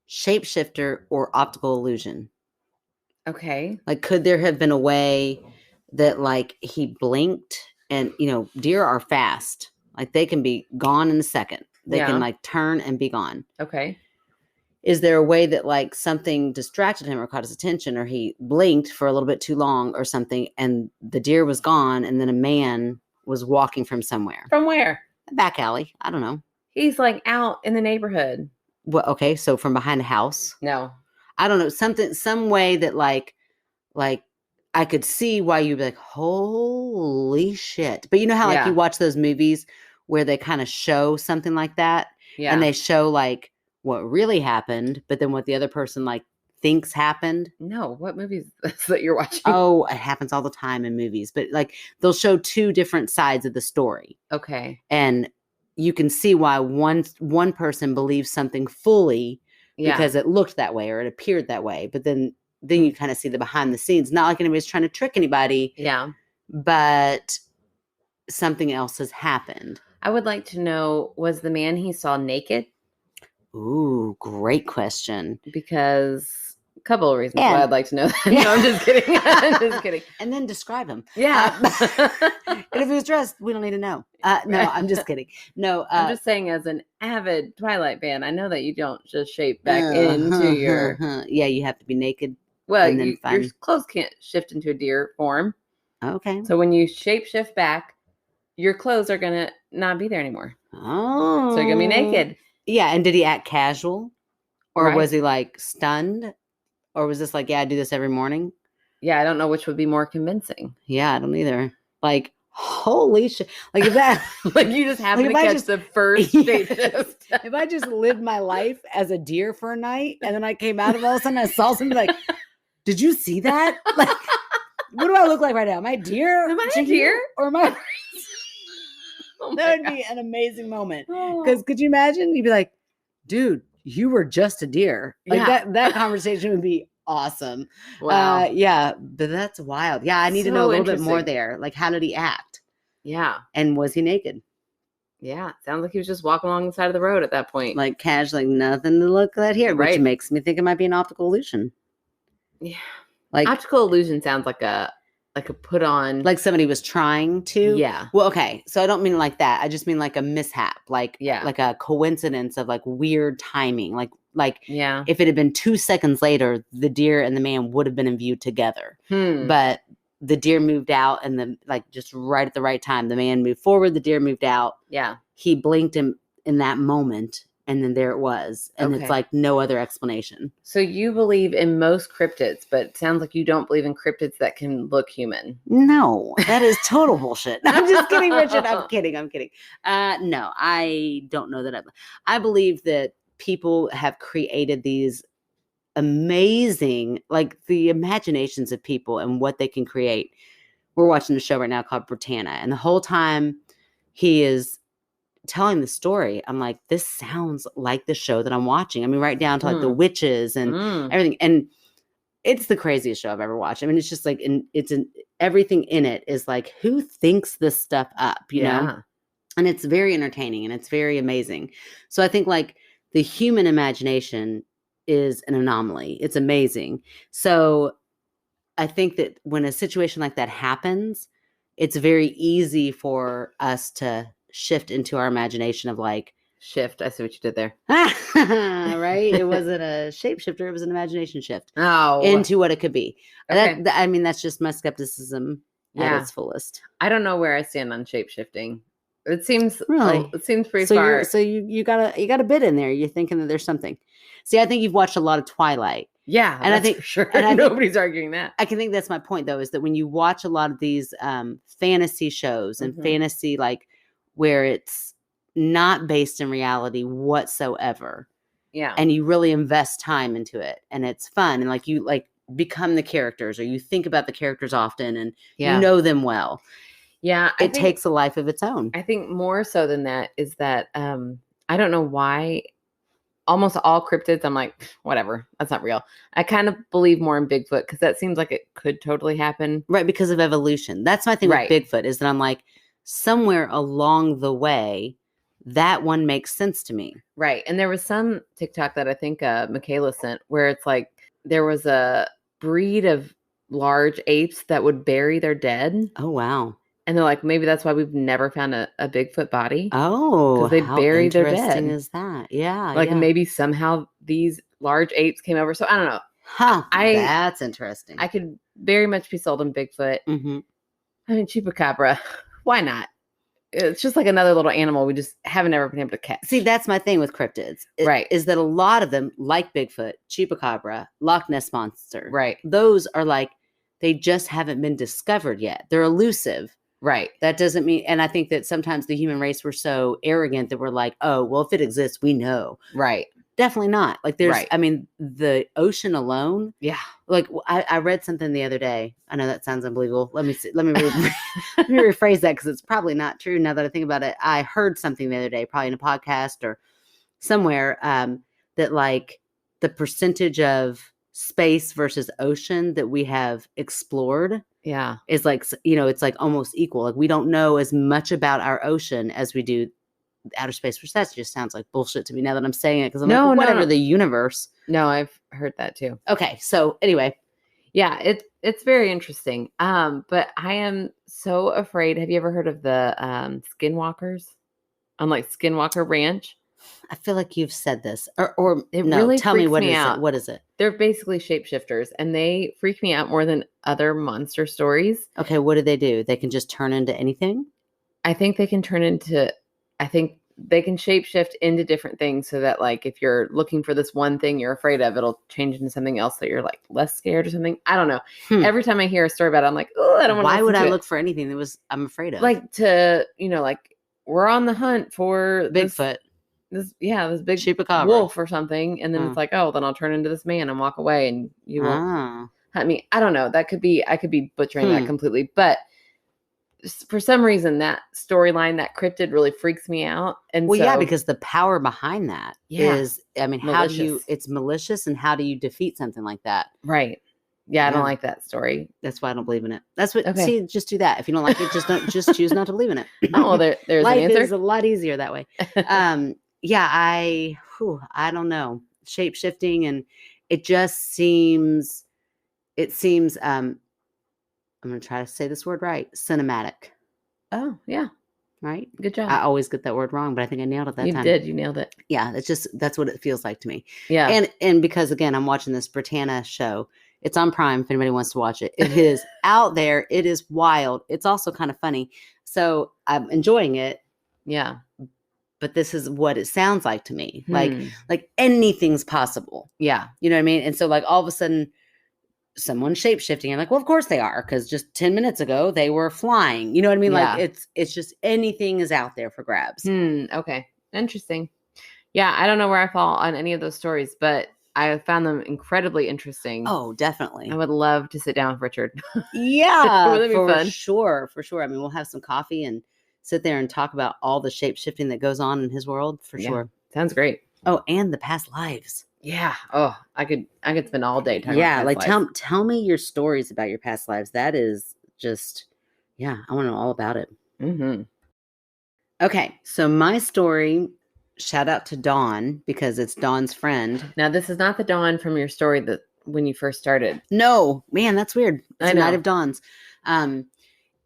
Shapeshifter or optical illusion? Okay. Like, could there have been a way that, like, he blinked and, deer are fast. Like, they can be gone in a second. They can, like, turn and be gone. Okay. Is there a way that, like, something distracted him or caught his attention, or he blinked for a little bit too long or something, and the deer was gone, and then a man was walking from somewhere? From where? A back alley. I don't know. He's, like, out in the neighborhood. Well, okay, so from behind a house? No. I don't know. Some way that, like I could see why you'd be like, holy shit. But you know how, like, you watch those movies where they kind of show something like that? Yeah. And they show, like, what really happened, but then what the other person, like, thinks happened. No, what movie is this that you're watching? Oh, it happens all the time in movies. But, like, they'll show two different sides of the story. Okay. And you can see why one person believes something fully because it looked that way or it appeared that way. But then you kind of see the behind the scenes. Not like anybody's trying to trick anybody. Yeah. But something else has happened. I would like to know, was the man he saw naked? Ooh, great question. Because a couple of reasons why I'd like to know that. No, I'm just kidding. I'm just kidding. And then describe him. Yeah. And if he was dressed, we don't need to know. No, I'm just kidding. No. I'm just saying, as an avid Twilight fan, I know that you don't just shape back into your... Yeah, you have to be naked. Well, your clothes can't shift into a deer form. Okay. So when you shape-shift back, your clothes are going to not be there anymore. Oh. So you're going to be naked. Yeah, and did he act casual? Or was he, like, stunned? Or was this like, I do this every morning? Yeah, I don't know which would be more convincing. Yeah, I don't either. Like, holy shit. Like, if that... like, you just happen to catch the first shapeshift. If I just lived my life as a deer for a night, and then I came out of all of a sudden, I saw something like... Did you see that? Like, what do I look like right now? Am I deer? Am I a deer? Or am I... That would be an amazing moment. Because could you imagine? You'd be like, dude, you were just a deer. Like that conversation would be awesome. Wow. Yeah, but that's wild. Yeah, I need to know a little bit more there. Like, how did he act? Yeah. And was he naked? Yeah, sounds like he was just walking along the side of the road at that point. Like, casual, like, nothing to look at here, which makes me think it might be an optical illusion. Yeah. Like, optical illusion sounds like a put on. Like somebody was trying to. Yeah. Well, okay. So I don't mean like that. I just mean like a mishap. Like, like a coincidence of, like, weird timing. Like if it had been 2 seconds later, the deer and the man would have been in view together. But the deer moved out and just right at the right time, the man moved forward, the deer moved out. Yeah. He blinked him in that moment. And then there it was. And it's like no other explanation. So you believe in most cryptids, but it sounds like you don't believe in cryptids that can look human. No, that is total bullshit. I'm just kidding, Richard. I'm kidding. No, I don't know that. I believe that people have created these amazing, like, the imaginations of people and what they can create. We're watching a show right now called Britannia. And the whole time he is telling the story, I'm like, this sounds like the show that I'm watching. I mean, right down to like the witches and everything. And it's the craziest show I've ever watched. I mean, it's just like, everything in it is like, who thinks this stuff up, you know? And it's very entertaining and it's very amazing. So I think, like, the human imagination is an anomaly. It's amazing. So I think that when a situation like that happens, it's very easy for us to shift into our imagination of, like, shift. I see what you did there. Right? It wasn't a shapeshifter. It was an imagination shift into what it could be. Okay. I mean, that's just my skepticism at its fullest. I don't know where I stand on shapeshifting. It seems really. It seems pretty far. So you got a bit in there. You're thinking that there's something. See, I think you've watched a lot of Twilight. Yeah, and I think for sure. And nobody's arguing that. I can think that's my point, though, is that when you watch a lot of these fantasy shows and fantasy, like, where it's not based in reality whatsoever. Yeah. And you really invest time into it and it's fun. And, like, you, like, become the characters, or you think about the characters often and you know them well. Yeah. It takes a life of its own. I think more so than that is that I don't know why almost all cryptids, I'm like, whatever, that's not real. I kind of believe more in Bigfoot because that seems like it could totally happen. Right. Because of evolution. That's my thing with Bigfoot, is that I'm like, somewhere along the way, that one makes sense to me. Right. And there was some TikTok that I think Michaela sent where it's like there was a breed of large apes that would bury their dead. Oh, wow. And they're like, maybe that's why we've never found a Bigfoot body. Oh, because they bury their dead. How interesting is that? Yeah. Like maybe somehow these large apes came over. So I don't know. Huh. That's interesting. I could very much be sold on Bigfoot. Mm-hmm. I mean, chupacabra. Why not? It's just like another little animal we just haven't ever been able to catch. See, that's my thing with cryptids. Right. Is that a lot of them, like Bigfoot, chupacabra, Loch Ness Monster. Right. Those are like, they just haven't been discovered yet. They're elusive. Right. That doesn't mean, and I think that sometimes the human race, we're so arrogant that we're like, oh, well, if it exists, we know. Right. Definitely not. Like there's, right. I mean, the ocean alone. Yeah. Like I read something the other day. I know that sounds unbelievable. Let me rephrase that because it's probably not true now that I think about it. I heard something the other day, probably in a podcast or somewhere, that like the percentage of space versus ocean that we have explored. Yeah. Is like, it's like almost equal. Like we don't know as much about our ocean as we do outer space, which that just sounds like bullshit to me now that I'm saying it. Cause I'm like, whatever, the universe. No, I've heard that too. Okay. So anyway. Yeah, it's very interesting. But I am so afraid. Have you ever heard of the skinwalkers on like Skinwalker Ranch? I feel like you've said this, or really tell me what me is out. It? What is it? They're basically shapeshifters, and they freak me out more than other monster stories. Okay, what do? They can just turn into anything? I think they can they can shapeshift into different things so that like if you're looking for this one thing you're afraid of, it'll change into something else that you're like less scared or something. I don't know. Every time I hear a story about it, I'm like, oh, I don't want to. Why would I look for anything that I'm afraid of? Like like we're on the hunt for Bigfoot. This big chupacabra wolf or something, and then it's like, oh, then I'll turn into this man and walk away, and you won't. I mean, I don't know. That could be. I could be butchering that completely, but for some reason, that storyline, that cryptid, really freaks me out. And because the power behind that is, I mean, malicious. How do you? It's malicious, and how do you defeat something like that? Right. Yeah, I don't like that story. That's why I don't believe in it. That's what. Okay. See, just do that. If you don't like it, just choose not to believe in it. Oh, well, there's life an answer. Is a lot easier that way. Yeah, I don't know. Shape-shifting, and it just seems, I'm going to try to say this word right, cinematic. Oh, yeah. Right? Good job. I always get that word wrong, but I think I nailed it that time. You nailed it. Yeah, that's what it feels like to me. Yeah. And because, again, I'm watching this Britannia show. It's on Prime if anybody wants to watch it. It is out there. It is wild. It's also kind of funny. So I'm enjoying it. Yeah. But this is what it sounds like to me. Like anything's possible. Yeah. You know what I mean? And so like all of a sudden someone's shape-shifting. I'm like, well, of course they are. Cause just 10 minutes ago they were flying. You know what I mean? Yeah. Like it's just anything is out there for grabs. Okay. Interesting. Yeah. I don't know where I fall on any of those stories, but I found them incredibly interesting. Oh, definitely. I would love to sit down with Richard. Yeah. Would that be fun? For sure. I mean, we'll have some coffee and sit there and talk about all the shape-shifting that goes on in his world for sure. Sounds great. Oh, and the past lives. Yeah. Oh, I could spend all day talking about past lives. Tell me your stories about your past lives. That is just, I want to know all about it. Mm-hmm. Okay. So my story, shout out to Dawn because it's Dawn's friend. Now, this is not the Dawn from your story that when you first started. No, man, that's weird. It's a night of dawns.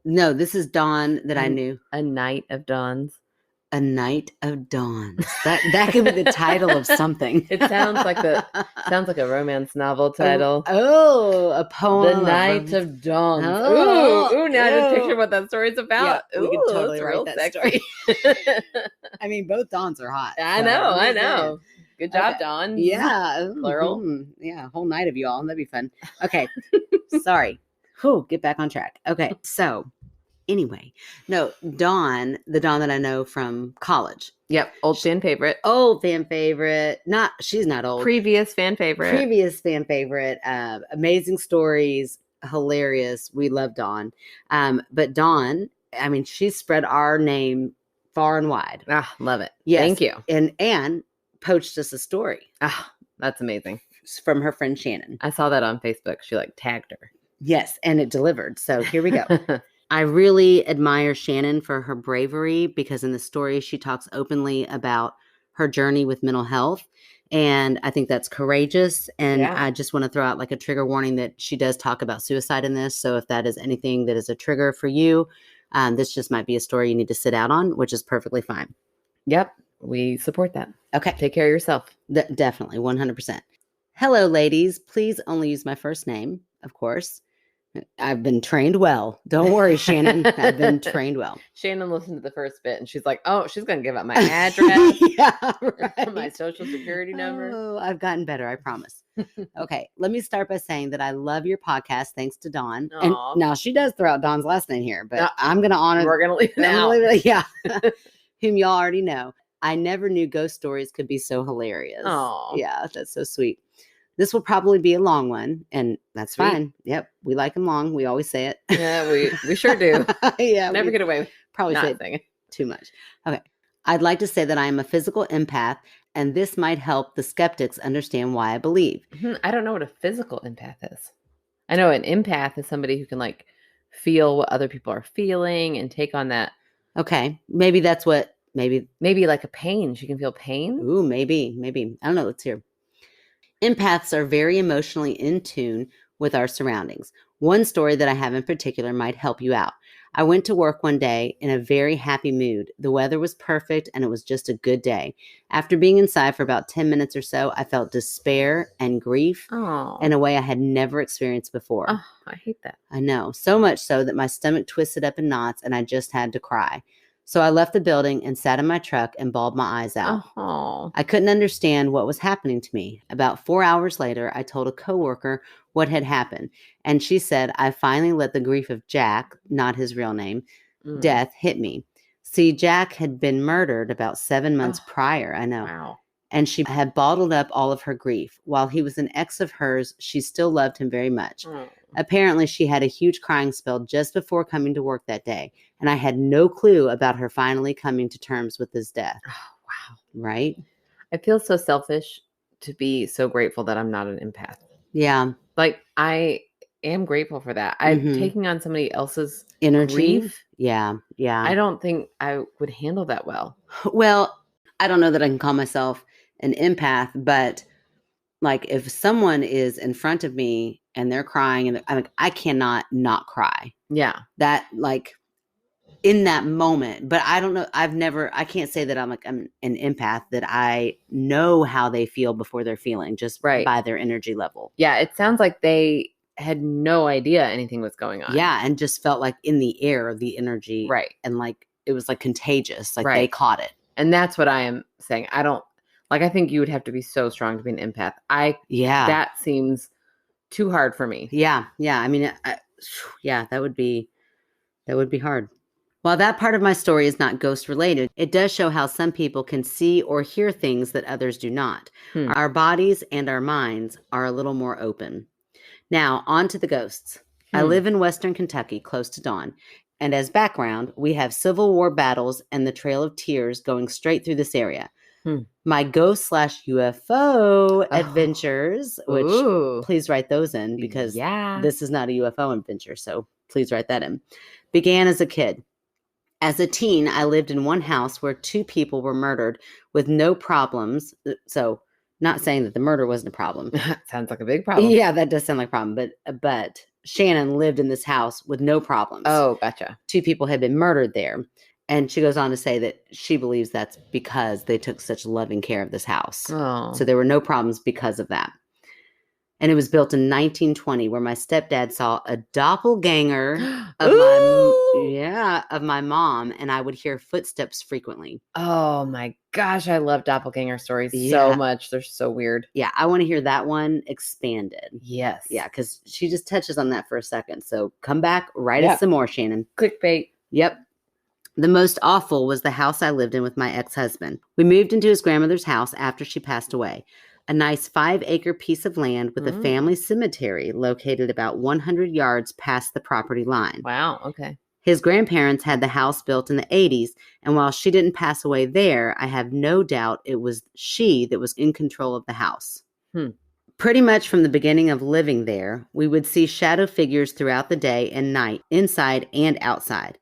No, this is Dawn that I knew. A night of dawns. A night of dawns. That could be the title of something. It sounds like a romance novel title. Oh, a poem. The Night of Dawns. Ooh, now I just picture what that story's about. Yeah, we could totally write that story. I mean, both Dawns are hot. I know. Good job, Dawn. Yeah. Plural. Yeah, whole night of y'all. That'd be fun. Okay. Sorry. Get back on track. Okay. So anyway, no, Dawn, the Dawn that I know from college. Yep. Old fan favorite. She's not old. Previous fan favorite. Amazing stories. Hilarious. We love Dawn. But Dawn, I mean, she's spread our name far and wide. Love it. Yes. Thank you. And poached us a story. That's amazing. From her friend Shannon. I saw that on Facebook. She tagged her. Yes, and it delivered. So here we go. I really admire Shannon for her bravery because in the story, she talks openly about her journey with mental health. And I think that's courageous. And I just want to throw out like a trigger warning that she does talk about suicide in this. So if that is anything that is a trigger for you, this just might be a story you need to sit out on, which is perfectly fine. Yep. We support that. Okay. Take care of yourself. Definitely. 100%. Hello, ladies. Please only use my first name, of course. I've been trained well. Don't worry, Shannon. I've been trained well. Shannon listened to the first bit and she's like, oh, she's going to give up my address. Yeah, right. My social security number. Oh, I've gotten better. I promise. Okay. Let me start by saying that I love your podcast. Thanks to Dawn. Aww. And now she does throw out Dawn's last name here, but I'm going to honor. We're going to leave it out. Yeah. Whom y'all already know. I never knew ghost stories could be so hilarious. Oh, yeah. That's so sweet. This will probably be a long one, and that's fine. Yep. We like them long. We always say it. Yeah, we sure do. Yeah. Never get away with probably not say saying it too much. Okay. I'd like to say that I am a physical empath, and this might help the skeptics understand why I believe. I don't know what a physical empath is. I know an empath is somebody who can like feel what other people are feeling and take on that. Okay. Maybe that's what, maybe like a pain. She can feel pain. Ooh, maybe. I don't know. Let's hear. Empaths are very emotionally in tune with our surroundings. One story that I have in particular might help you out. I went to work one day in a very happy mood. The weather was perfect and it was just a good day. After being inside for about 10 minutes or so, I felt despair and grief in a way I had never experienced before. Oh, I hate that. I know. So much so that my stomach twisted up in knots and I just had to cry. So I left the building and sat in my truck and bawled my eyes out. Oh. I couldn't understand what was happening to me. About 4 hours later, I told a coworker what had happened. And she said, I finally let the grief of Jack, not his real name, death hit me. See, Jack had been murdered about 7 months prior. I know. Wow. And she had bottled up all of her grief. While he was an ex of hers, she still loved him very much. Apparently, she had a huge crying spell just before coming to work that day. And I had no clue about her finally coming to terms with his death. Oh, wow. Right? I feel so selfish to be so grateful that I'm not an empath. Yeah. Like, I am grateful for that. I'm taking on somebody else's energy. grief. Yeah. I don't think I would handle that well. Well, I don't know that I can call myself an empath, but like if someone is in front of me and they're crying and I'm like, I cannot not cry. Yeah. That like in that moment, but I don't know. I can't say that I'm an empath, that I know how they feel before they're feeling just by their energy level. Yeah. It sounds like they had no idea anything was going on. Yeah. And just felt like in the air, the energy. Right. And like, it was like contagious. Like they caught it. And that's what I am saying. I think you would have to be so strong to be an empath. That seems too hard for me. Yeah. Yeah. I mean, that would be hard. While that part of my story is not ghost related, it does show how some people can see or hear things that others do not. Our bodies and our minds are a little more open. Now, on to the ghosts. I live in Western Kentucky, close to Dawn. And as background, we have Civil War battles and the Trail of Tears going straight through this area. My ghost/UFO adventures, which please write those in because this is not a UFO adventure. So please write that in. Began as a kid. As a teen, I lived in one house where 2 people were murdered with no problems. So not saying that the murder wasn't a problem. Sounds like a big problem. Yeah, that does sound like a problem. But Shannon lived in this house with no problems. Oh, gotcha. 2 people had been murdered there. And she goes on to say that she believes that's because they took such loving care of this house. Oh. So there were no problems because of that. And it was built in 1920, where my stepdad saw a doppelganger of my mom, and I would hear footsteps frequently. Oh my gosh, I love doppelganger stories so much. They're so weird. Yeah, I want to hear that one expanded. Yes. Yeah, because she just touches on that for a second. So come back, write us some more, Shannon. Clickbait. Yep. The most awful was the house I lived in with my ex-husband. We moved into his grandmother's house after she passed away. A nice 5-acre piece of land with a family cemetery located about 100 yards past the property line. Wow, okay. His grandparents had the house built in the 80s, and while she didn't pass away there, I have no doubt it was she that was in control of the house. Pretty much from the beginning of living there, we would see shadow figures throughout the day and night, inside and outside.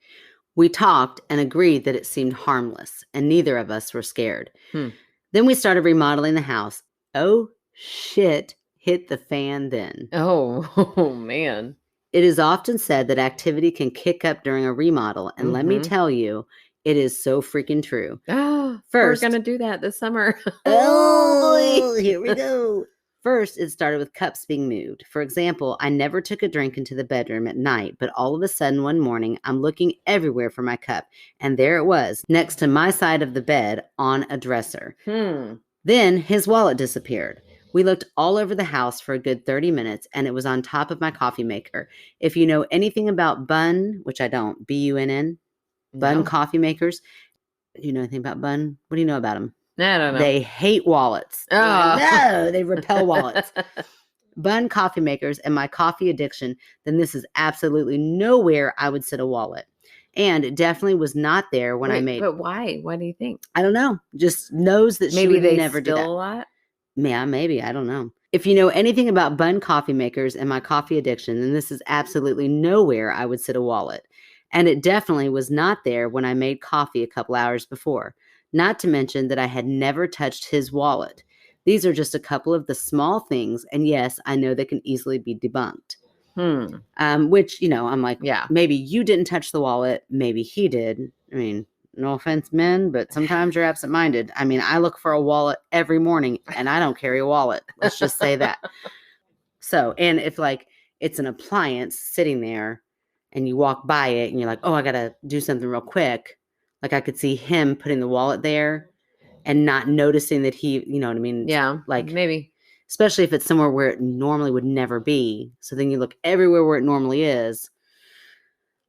We talked and agreed that it seemed harmless, and neither of us were scared. Then we started remodeling the house. Oh, shit hit the fan then. Oh man. It is often said that activity can kick up during a remodel, and let me tell you, it is so freaking true. First, we're going to do that this summer. Oh, boy, here we go. First, it started with cups being moved. For example, I never took a drink into the bedroom at night, but all of a sudden one morning, I'm looking everywhere for my cup, and there it was, next to my side of the bed on a dresser. Then his wallet disappeared. We looked all over the house for a good 30 minutes, and it was on top of my coffee maker. If you know anything about Bunn, which I don't, B-U-N-N, Bunn coffee makers, do you know anything about Bunn? What do you know about them? I don't know. They hate wallets. No, they repel wallets. Bunn coffee makers and my coffee addiction, then this is absolutely nowhere I would sit a wallet. And it definitely was not there when I made. But why? Why do you think? I don't know. Just knows that maybe she would never do that. A lot? Yeah, maybe. I don't know. If you know anything about Bunn coffee makers and my coffee addiction, then this is absolutely nowhere I would sit a wallet. And it definitely was not there when I made coffee a couple hours before. Not to mention that I had never touched his wallet. These are just a couple of the small things. And yes, I know they can easily be debunked. Which, I'm like, maybe you didn't touch the wallet. Maybe he did. I mean, no offense, men, but sometimes you're absent-minded. I mean, I look for a wallet every morning and I don't carry a wallet. Let's just say that. So, and if it's an appliance sitting there and you walk by it and you're like, oh, I got to do something real quick. Like I could see him putting the wallet there and not noticing that he, you know what I mean? Yeah. Maybe. Especially if it's somewhere where it normally would never be. So then you look everywhere where it normally is.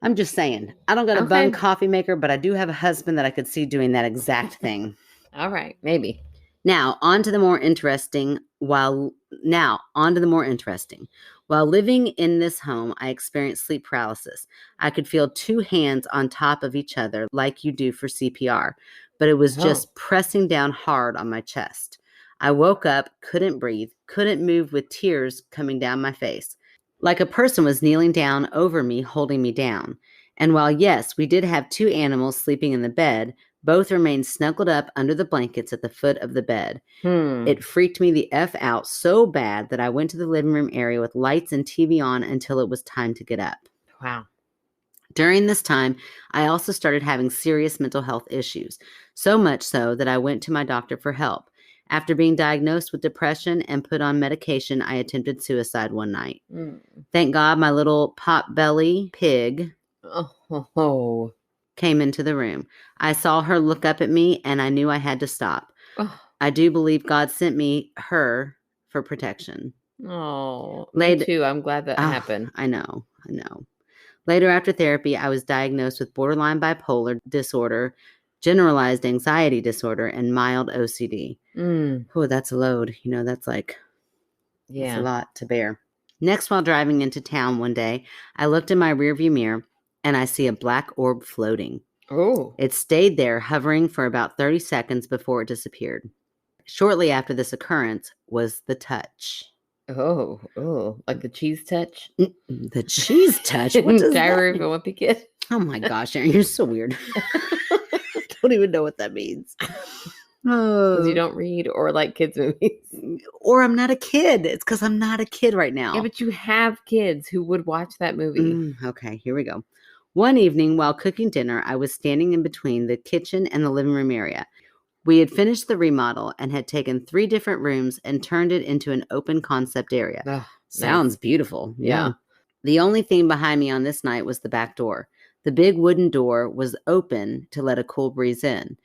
I'm just saying, I don't got a Bunn coffee maker, but I do have a husband that I could see doing that exact thing. All right. Maybe. Now, on to the more interesting. While living in this home, I experienced sleep paralysis. I could feel two hands on top of each other like you do for CPR, but it was just pressing down hard on my chest. I woke up, couldn't breathe, couldn't move with tears coming down my face. Like a person was kneeling down over me, holding me down. And while, yes, we did have two animals sleeping in the bed, both remained snuggled up under the blankets at the foot of the bed. It freaked me the F out so bad that I went to the living room area with lights and TV on until it was time to get up. Wow. During this time, I also started having serious mental health issues, so much so that I went to my doctor for help. After being diagnosed with depression and put on medication, I attempted suicide one night. Thank God my little potbelly pig came into the room. I saw her look up at me and I knew I had to stop. I do believe God sent me her for protection. Me too. I'm glad that happened. I know. Later after therapy, I was diagnosed with borderline bipolar disorder, generalized anxiety disorder, and mild OCD. Oh, that's a load. That's that's a lot to bear. Next, while driving into town one day, I looked in my rearview mirror and I see a black orb floating. It stayed there, hovering for about 30 seconds before it disappeared. Shortly after this occurrence was the touch. Like the cheese touch? The cheese touch? What does Diary of a Wimpy Kid? Oh my gosh, Erin, you're so weird. I don't even know what that means. Because you don't read or like kids' movies. Or I'm not a kid. It's because I'm not a kid right now. Yeah, but you have kids who would watch that movie. Okay, here we go. One evening while cooking dinner, I was standing in between the kitchen and the living room area. We had finished the remodel and had taken 3 different rooms and turned it into an open concept area. Sounds beautiful. Yeah. The only thing behind me on this night was the back door. The big wooden door was open to let a cool breeze in,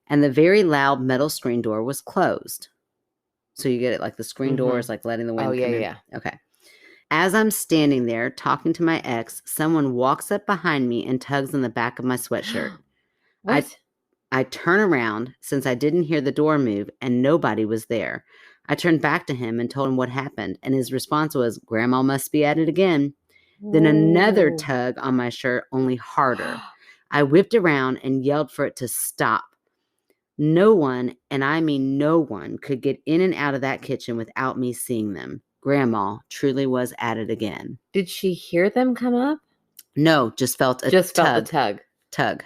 and the very loud metal screen door was closed. So you get it, like the screen door is like letting the wind come in. Okay. As I'm standing there talking to my ex, someone walks up behind me and tugs on the back of my sweatshirt. What? I turn around since I didn't hear the door move and nobody was there. I turned back to him and told him what happened, and his response was, "Grandma must be at it again." Then another tug on my shirt, only harder. I whipped around and yelled for it to stop. No one, and I mean no one, could get in and out of that kitchen without me seeing them. Grandma truly was at it again. Did she hear them come up? No, just felt a tug. Tug.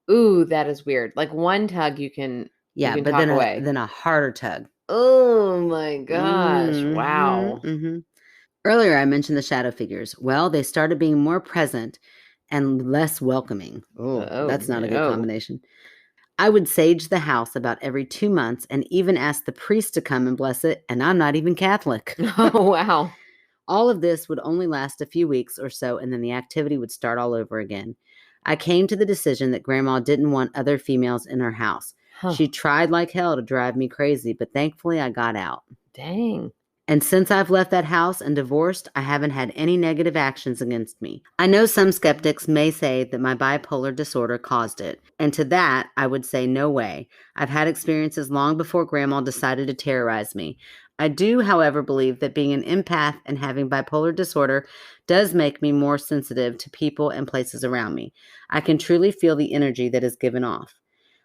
Ooh, that is weird. Like one tug you can but then a harder tug. Oh my gosh. Wow. Mm-hmm. Earlier I mentioned the shadow figures. Well, they started being more present and less welcoming. Oh, that's not a good combination. I would sage the house about every 2 months and even ask the priest to come and bless it, and I'm not even Catholic. Oh, wow. All of this would only last a few weeks or so, and then the activity would start all over again. I came to the decision that Grandma didn't want other females in her house. Huh. She tried like hell to drive me crazy, but thankfully I got out. Dang. And since I've left that house and divorced, I haven't had any negative actions against me. I know some skeptics may say that my bipolar disorder caused it. And to that, I would say no way. I've had experiences long before Grandma decided to terrorize me. I do, however, believe that being an empath and having bipolar disorder does make me more sensitive to people and places around me. I can truly feel the energy that is given off.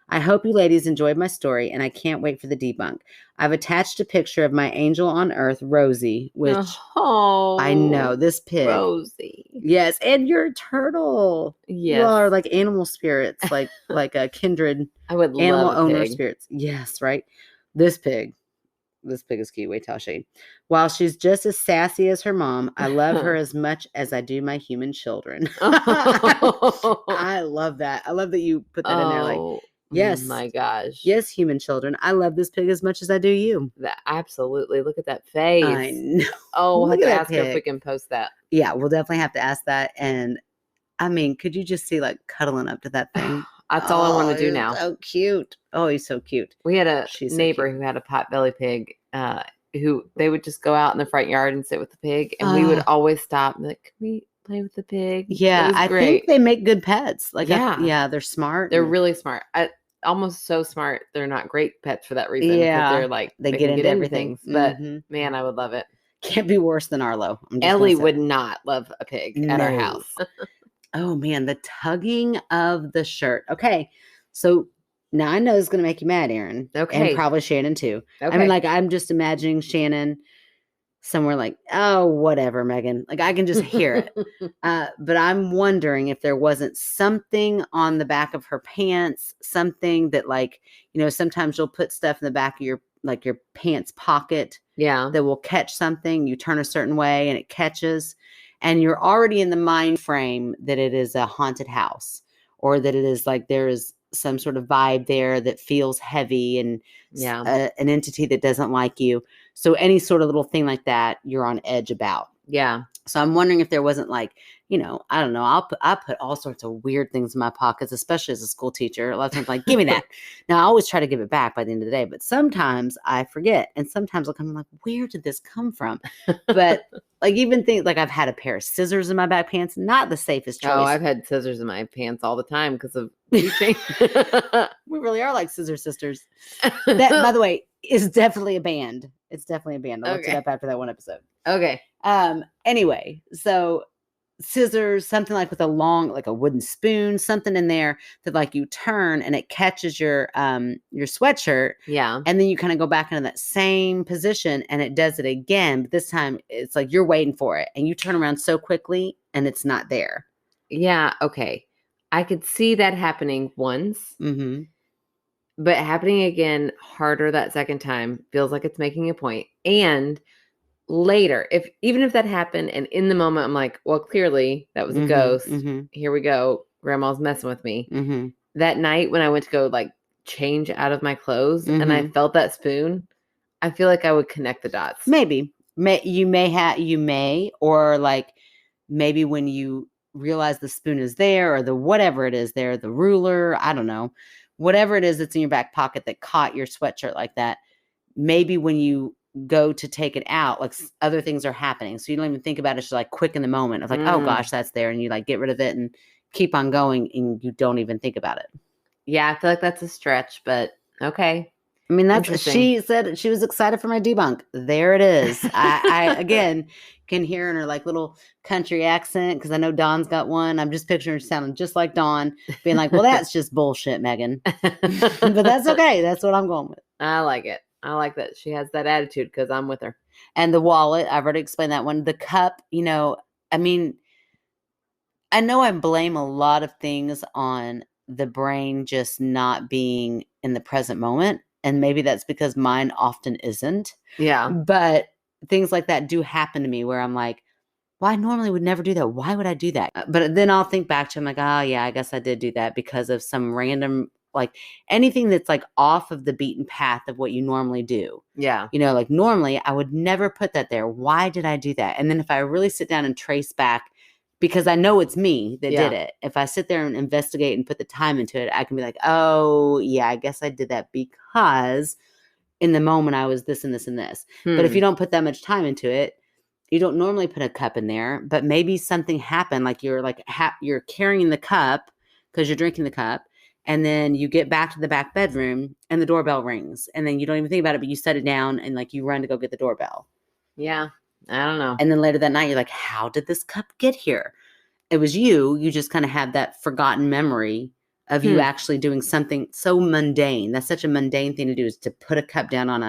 I hope you ladies enjoyed my story, and I can't wait for the debunk. I've attached a picture of my angel on earth, Rosie, which I know, this pig. Rosie. Yes, and your turtle. Yes. You all are like animal spirits, like a kindred animal owner spirits. Yes, right? This pig is cute. Wait till I show you. While she's just as sassy as her mom, I love her as much as I do my human children. I love that. I love that you put that in there. Like, yes. My gosh. Yes, human children. I love this pig as much as I do you. Absolutely. Look at that face. I know. Oh, we'll have to ask her if we can post that. Yeah, we'll definitely have to ask that. And I mean, could you just see like cuddling up to that thing? That's all I want to do now. So cute. Oh, he's so cute. We had a neighbor who had a potbelly pig, who they would just go out in the front yard and sit with the pig. And we would always stop and be like, can we play with the pig? Yeah, I think they make good pets. Like, yeah, they're smart. They're really smart. Almost so smart. They're not great pets for that reason. Yeah, they're like they get into everything. But man, I would love it. Can't be worse than Arlo. Ellie would not love a pig at our house. Oh man, the tugging of the shirt. Okay, so now I know it's going to make you mad, Erin. Okay, and probably Shannon too. Okay. I mean, like I'm just imagining Shannon somewhere like, oh, whatever, Megan. Like I can just hear it. But I'm wondering if there wasn't something on the back of her pants, something that like, sometimes you'll put stuff in the back of your pants pocket. Yeah. That will catch something. You turn a certain way and it catches. And you're already in the mind frame that it is a haunted house or that it is like there is some sort of vibe there that feels heavy and an entity that doesn't like you. So any sort of little thing like that, you're on edge about. Yeah. So I'm wondering if there wasn't like, I don't know. I put all sorts of weird things in my pockets, especially as a school teacher. A lot of times I'm like, give me that. Now I always try to give it back by the end of the day, but sometimes I forget. And sometimes I'll come like, where did this come from? But like even things like I've had a pair of scissors in my back pants, not the safest choice. Oh, I've had scissors in my pants all the time because of teaching. We really are like scissor sisters. That, by the way, is definitely a band. It's definitely a band. I looked it up after that one episode. Okay. Anyway, so scissors, something like with a long, like a wooden spoon, something in there that like you turn and it catches your sweatshirt. Yeah. And then you kind of go back into that same position and it does it again. But this time it's like you're waiting for it and you turn around so quickly and it's not there. Yeah. Okay. I could see that happening once. Mm-hmm. But happening again harder that second time feels like it's making a point. And later, even if that happened and in the moment I'm like, well, clearly that was a ghost. Mm-hmm. Here we go. Grandma's messing with me. Mm-hmm. That night when I went to go like change out of my clothes and I felt that spoon, I feel like I would connect the dots. Maybe. You may, or like maybe when you realize the spoon is there or the whatever it is there, the ruler, I don't know. Whatever it is that's in your back pocket that caught your sweatshirt like that, maybe when you go to take it out, like other things are happening. So you don't even think about it. It's just like quick in the moment of like, oh gosh, that's there. And you like get rid of it and keep on going and you don't even think about it. Yeah, I feel like that's a stretch, but okay. I mean, she said she was excited for my debunk. There it is. I again can hear in her like little country accent, because I know Dawn's got one. I'm just picturing her sounding just like Dawn, being like, well, that's just bullshit, Megan. But that's okay. That's what I'm going with. I like it. I like that she has that attitude, because I'm with her. And the wallet, I've already explained that one. The cup, I mean, I know I blame a lot of things on the brain just not being in the present moment. And maybe that's because mine often isn't. Yeah. But things like that do happen to me where I'm like, well, I normally would never do that. Why would I do that? But then I'll think back to, I'm like, oh yeah, I guess I did do that because of some random, like anything that's like off of the beaten path of what you normally do. Yeah. Like normally I would never put that there. Why did I do that? And then if I really sit down and trace back, because I know it's me that did it. If I sit there and investigate and put the time into it, I can be like, oh, yeah, I guess I did that because in the moment I was this and this and this. But if you don't put that much time into it, you don't normally put a cup in there, but maybe something happened. Like you're you're carrying the cup because you're drinking the cup. And then you get back to the back bedroom and the doorbell rings. And then you don't even think about it, but you set it down and like you run to go get the doorbell. Yeah. I don't know. And then later that night, you're like, how did this cup get here? It was you. You just kind of have that forgotten memory of you actually doing something so mundane. That's such a mundane thing to do, is to put a cup down on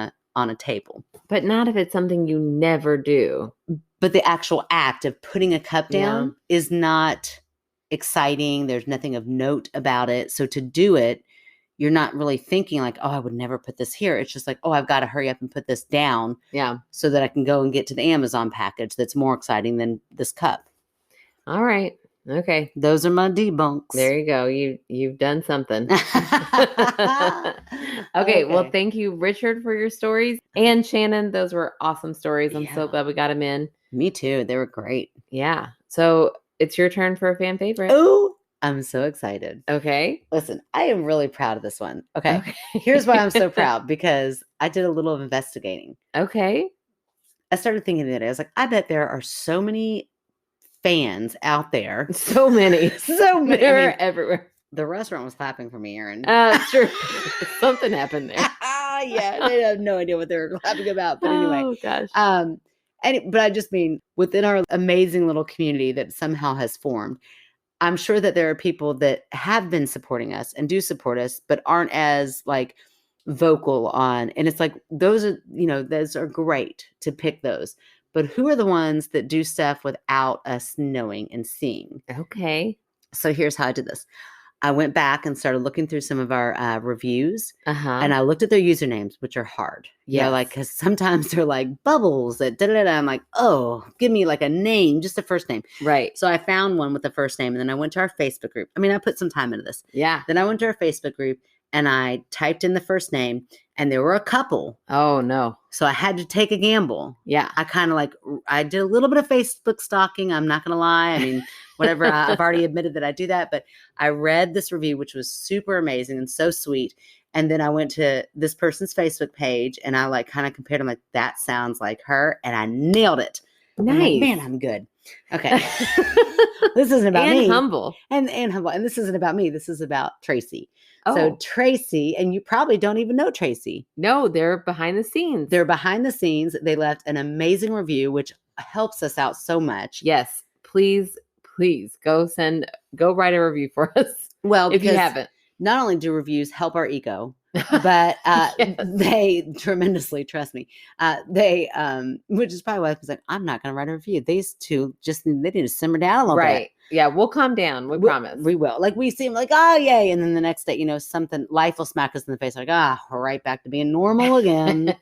a table. But not if it's something you never do. But the actual act of putting a cup down is not exciting. There's nothing of note about it. So to do it, you're not really thinking like, oh, I would never put this here. It's just like, oh, I've got to hurry up and put this down. Yeah. So that I can go and get to the Amazon package that's more exciting than this cup. All right. Okay. Those are my debunks. There you go. You've done something. Okay. Well, thank you, Richard, for your stories. And Shannon, those were awesome stories. I'm so glad we got them in. Me too. They were great. Yeah. So it's your turn for a fan favorite. Oh, I'm so excited. Okay. Listen, I am really proud of this one. Okay. Here's why I'm so proud, because I did a little investigating. Okay. I started thinking the other day, I was like, I bet there are so many fans out there. So many. They're everywhere. The restaurant was clapping for me, Erin. Sure. Something happened there. Yeah. They have no idea what they were clapping about. But anyway. Oh, gosh. But I just mean within our amazing little community that somehow has formed, I'm sure that there are people that have been supporting us and do support us, but aren't as like vocal on. And it's like, those are great to pick those. But who are the ones that do stuff without us knowing and seeing? Okay. So here's how I did this. I went back and started looking through some of our reviews, and I looked at their usernames, which are hard. Yeah, like, because sometimes they're like bubbles that I'm like, oh, give me like a name, just a first name. Right. So I found one with the first name, and then I went to our Facebook group. I mean, I put some time into this. Yeah. Then I went to our Facebook group and I typed in the first name, and there were a couple. Oh, no. So I had to take a gamble. Yeah. I did a little bit of Facebook stalking. I'm not going to lie. I mean, whatever. I've already admitted that I do that. But I read this review, which was super amazing and so sweet. And then I went to this person's Facebook page, and I like kind of compared them, like, that sounds like her. And I nailed it. Nice. Like, man, I'm good. Okay. This isn't about me. And humble. And humble. And this isn't about me. This is about Tracy. Oh. So Tracy, and you probably don't even know Tracy. No, they're behind the scenes. They're behind the scenes. They left an amazing review, which helps us out so much. Yes. Please go write a review for us. Well, if you haven't. Not only do reviews help our ego, but yes. They tremendously, trust me. They which is probably why I was like, I'm not going to write a review. These two they need to simmer down a little bit. Right. Yeah, we'll calm down. We promise. We will. Like, we seem like, oh, yay. And then the next day, something, life will smack us in the face. Like, we're right back to being normal again.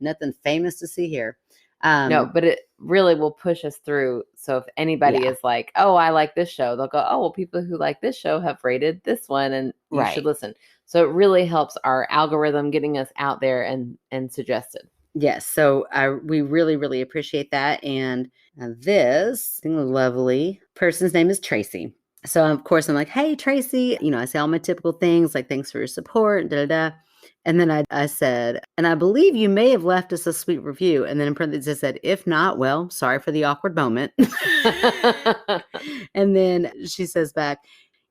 Nothing famous to see here. No, but it really will push us through. So if anybody is like, oh, I like this show, they'll go, oh, well, people who like this show have rated this one, and you should listen. So it really helps our algorithm getting us out there and suggested. Yes. So we really, really appreciate that. And this lovely person's name is Tracy. So of course I'm like, hey, Tracy, I say all my typical things like, thanks for your support, And then I said, and I believe you may have left us a sweet review. And then in parentheses I said, if not, well, sorry for the awkward moment. And then she says back,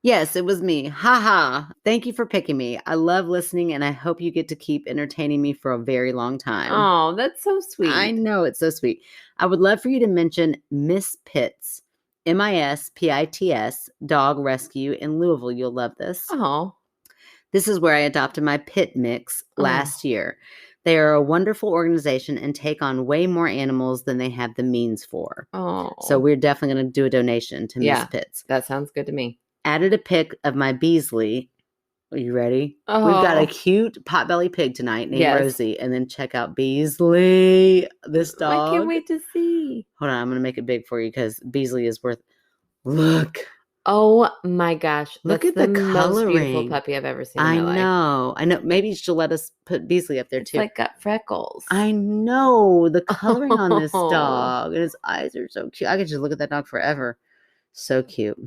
Yes, it was me. Ha. Thank you for picking me. I love listening, and I hope you get to keep entertaining me for a very long time. Oh, that's so sweet. I know, it's so sweet. I would love for you to mention Miss Pitts, MISPITS, dog rescue in Louisville. You'll love this. Oh. This is where I adopted my pit mix last year. They are a wonderful organization and take on way more animals than they have the means for. Oh. So we're definitely going to do a donation to Miss Pitts. That sounds good to me. Added a pic of my Beasley. Are you ready? Oh. We've got a cute potbelly pig tonight named Rosie. And then check out Beasley, this dog. I can't wait to see. Hold on, I'm going to make it big for you because Beasley is worth... Look. Oh my gosh. Look at the coloring. Most beautiful puppy I've ever seen in my life. I know. Maybe she'll let us put Beasley up there too. It's like got freckles. I know. The coloring on this dog. And his eyes are so cute. I could just look at that dog forever. So cute.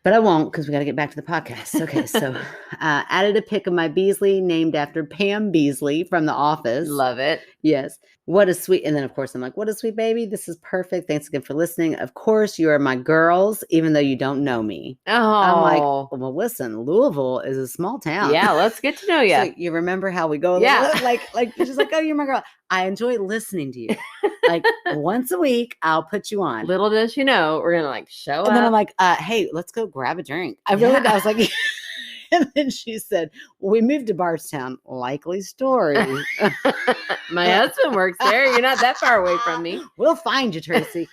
But I won't because we got to get back to the podcast. Okay, so added a pic of my Beasley named after Pam Beasley from The Office. Love it. Yes. What a sweet. And then, of course, I'm like, what a sweet baby. This is perfect. Thanks again for listening. Of course, you are my girls, even though you don't know me. Oh. I'm like, well, listen, Louisville is a small town. Yeah, let's get to know you. So you remember how we go? Yeah. Like you're just like, oh, you're my girl. I enjoy listening to you. Like once a week, I'll put you on. Little does you know, we're gonna like show up. And then I'm like, hey, let's go grab a drink. I was like, and then she said, we moved to Bardstown. Likely story. My husband works there. You're not that far away from me. We'll find you, Tracy.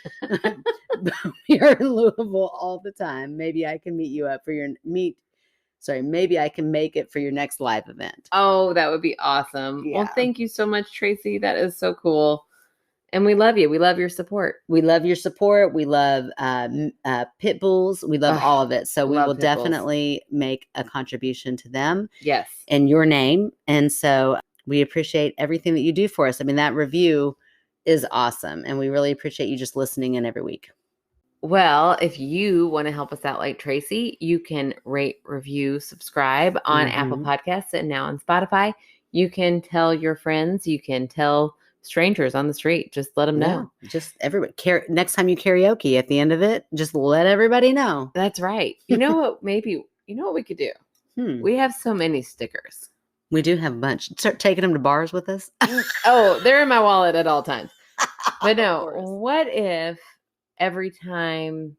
You're in Louisville all the time. Maybe I can meet you up for your maybe I can make it for your next live event. Oh, that would be awesome. Yeah. Well, thank you so much, Tracy. That is so cool. And we love you. We love your support. We love your support. We love pit bulls. We love all of it. So we will definitely make a contribution to them. Yes. In your name. And so we appreciate everything that you do for us. I mean, that review is awesome. And we really appreciate you just listening in every week. Well, if you want to help us out like Tracy, you can rate, review, subscribe on Apple Podcasts and now on Spotify. You can tell your friends. You can tell strangers on the street. Just let them know. Just everybody. Next time you karaoke at the end of it, just let everybody know. That's right. You know what? You know what we could do? We have so many stickers. We do have a bunch. Start taking them to bars with us. Oh, they're in my wallet at all times. But no, what if every time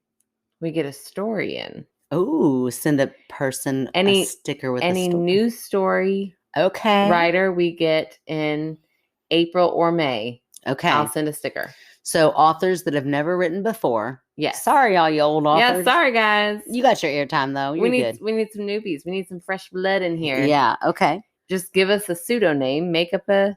we get a story in? Oh, send a person a sticker with any news story. Okay. Writer we get in April or May. Okay. I'll send a sticker. So authors that have never written before. Yes. Sorry, all you old authors. Yeah, sorry, guys. You got your airtime, though. You're good. We need some newbies. We need some fresh blood in here. Yeah, okay. Just give us a pseudonym. Make up a...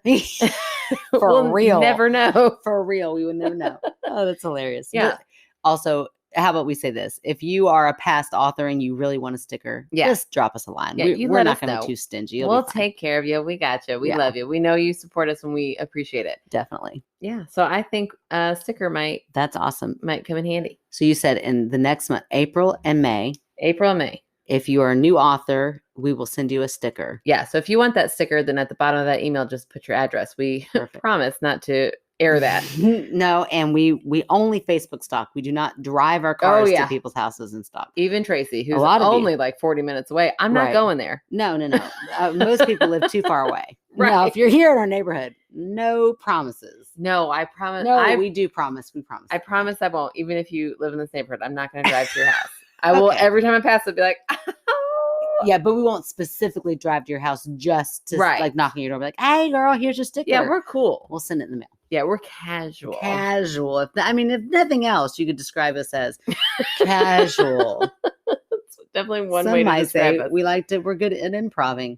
For real. Never know. For real. We would never know. Oh, that's hilarious. Yeah. But also, how about we say this? If you are a past author and you really want a sticker, just drop us a line. Yeah, we're not going to be too stingy. We'll take care of you. We got you. We love you. We know you support us and we appreciate it. Definitely. Yeah. So I think a sticker That's awesome. Might come in handy. So you said in the next month, April and May. April and May. If you are a new author, we will send you a sticker. Yeah. So if you want that sticker, then at the bottom of that email, just put your address. We promise not to air that. No, and we only Facebook stock. We do not drive our cars to people's houses and stock. Even Tracy, who's only like 40 minutes away. I'm not going there. No. Most people live too far away. Right. Now, if you're here in our neighborhood, no promises. No, I promise. No, we do promise. We promise. I promise I won't. Even if you live in this neighborhood, I'm not going to drive to your house. I will every time I pass it be like, yeah, but we won't specifically drive to your house just to like knock on your door. Be like, hey, girl, here's your sticker. Yeah, we're cool. We'll send it in the mail. Yeah, we're casual. Casual. If nothing else, you could describe us as casual. That's definitely one way to describe us. We're good at improving.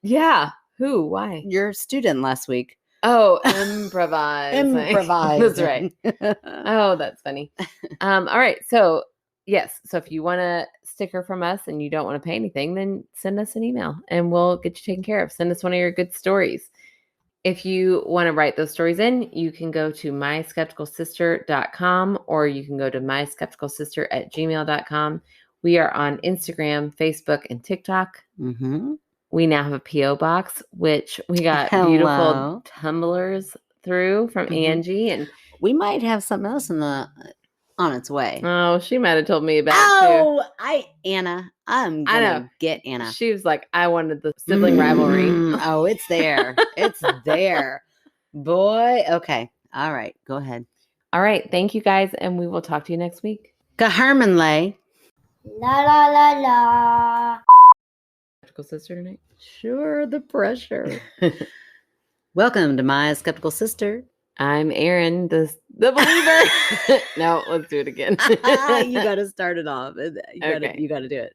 Yeah. Who? Why? Your student last week. Oh, improvise. Improvise. That's right. Oh, that's funny. All right. So yes. So if you want a sticker from us and you don't want to pay anything, then send us an email and we'll get you taken care of. Send us one of your good stories. If you want to write those stories in, you can go to myskepticalsister.com or you can go to myskepticalsister@gmail.com. We are on Instagram, Facebook, and TikTok. Mm-hmm. We now have a P.O. box, which we got beautiful tumblers through from Angie. And we might have something else in the on its way. Oh, she might have told me about it too. Anna, I'm gonna get Anna. She was like, I wanted the sibling rivalry. Oh, it's there. It's there. Boy. Okay. All right. Go ahead. All right. Thank you guys. And we will talk to you next week. Kahermanley. La la la la. Skeptical sister tonight? Sure, the pressure. Welcome to my skeptical sister. I'm Erin, the believer. No, let's do it again. You got to start it off. You got to do it.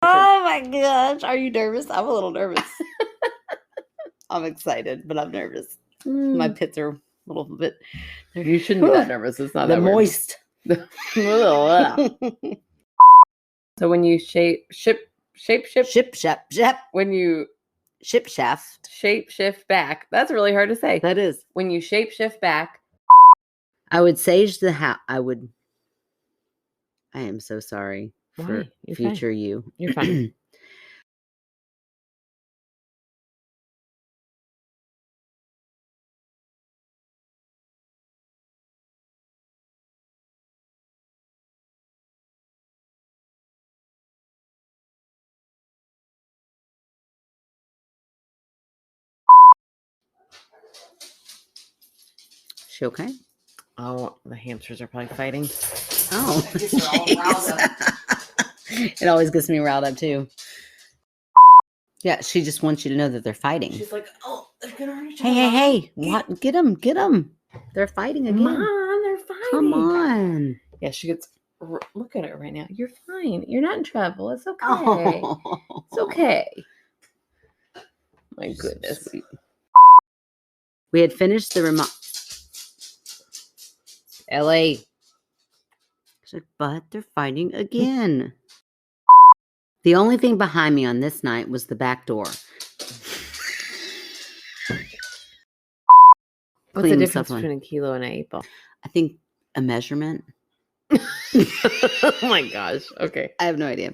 Oh my gosh. Are you nervous? I'm a little nervous. I'm excited, but I'm nervous. My pits are a little bit. You shouldn't be that nervous. It's not that moist. So when you shape shift. When you shape-shift back. That's really hard to say. That is. When you shape-shift back. I would sage the house. I am so sorry for future fine. you. You're fine. She okay? Oh, the hamsters are probably fighting. Oh, it always gets me riled up too. Yeah, she just wants you to know that they're fighting. She's like, oh, they're gonna hurt each other. Hey! What? Get them! They're fighting again. Mom, they're fighting. Come on. Yeah, she gets. Look at her right now. You're fine. You're not in trouble. It's okay. Oh. It's okay. My goodness. So we had finished the Ellie. She's like, but they're fighting again. The only thing behind me on this night was the back door. What's the difference between a kilo and an 8-ball? I think a measurement. Oh my gosh. Okay. I have no idea. I'm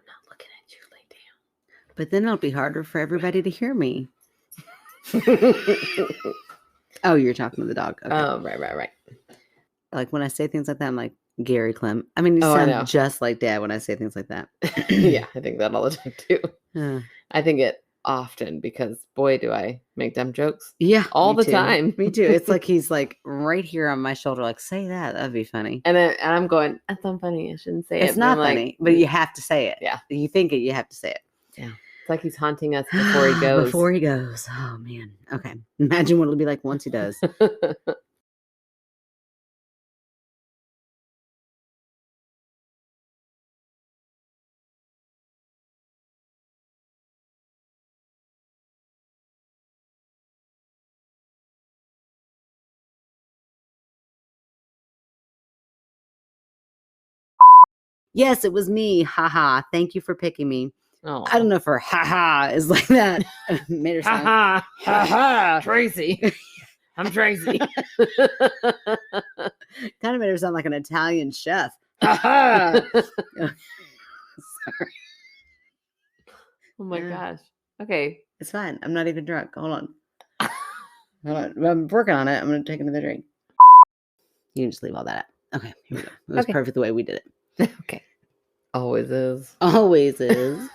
not looking at you. Lay down. But then it'll be harder for everybody to hear me. Oh, you're talking to the dog. Okay. Oh, right. Like when I say things like that, I'm like Gary Clem. I mean, you sound just like Dad when I say things like that. Yeah, I think that all the time too. I think it often because boy, do I make dumb jokes. Yeah, all the time. Me too. It's like he's like right here on my shoulder, like say that. That'd be funny. And I'm going, that's not funny. I shouldn't say it. It's not funny, but you have to say it. Yeah, you think it, you have to say it. Yeah. It's like he's haunting us before he goes. Before he goes. Oh, man. Okay. Imagine what it'll be like once he does. Yes, it was me. Haha. Thank you for picking me. Oh. I don't know if her ha is like that. Made her sound. Ha. Tracy. I'm Tracy. Kind of made her sound like an Italian chef. Sorry. Oh my gosh. Okay. It's fine. I'm not even drunk. Hold on. I'm working on it. I'm going to take another drink. You can just leave all that out. Okay. Here we go. It was perfect the way we did it. Okay. Always is. Always is.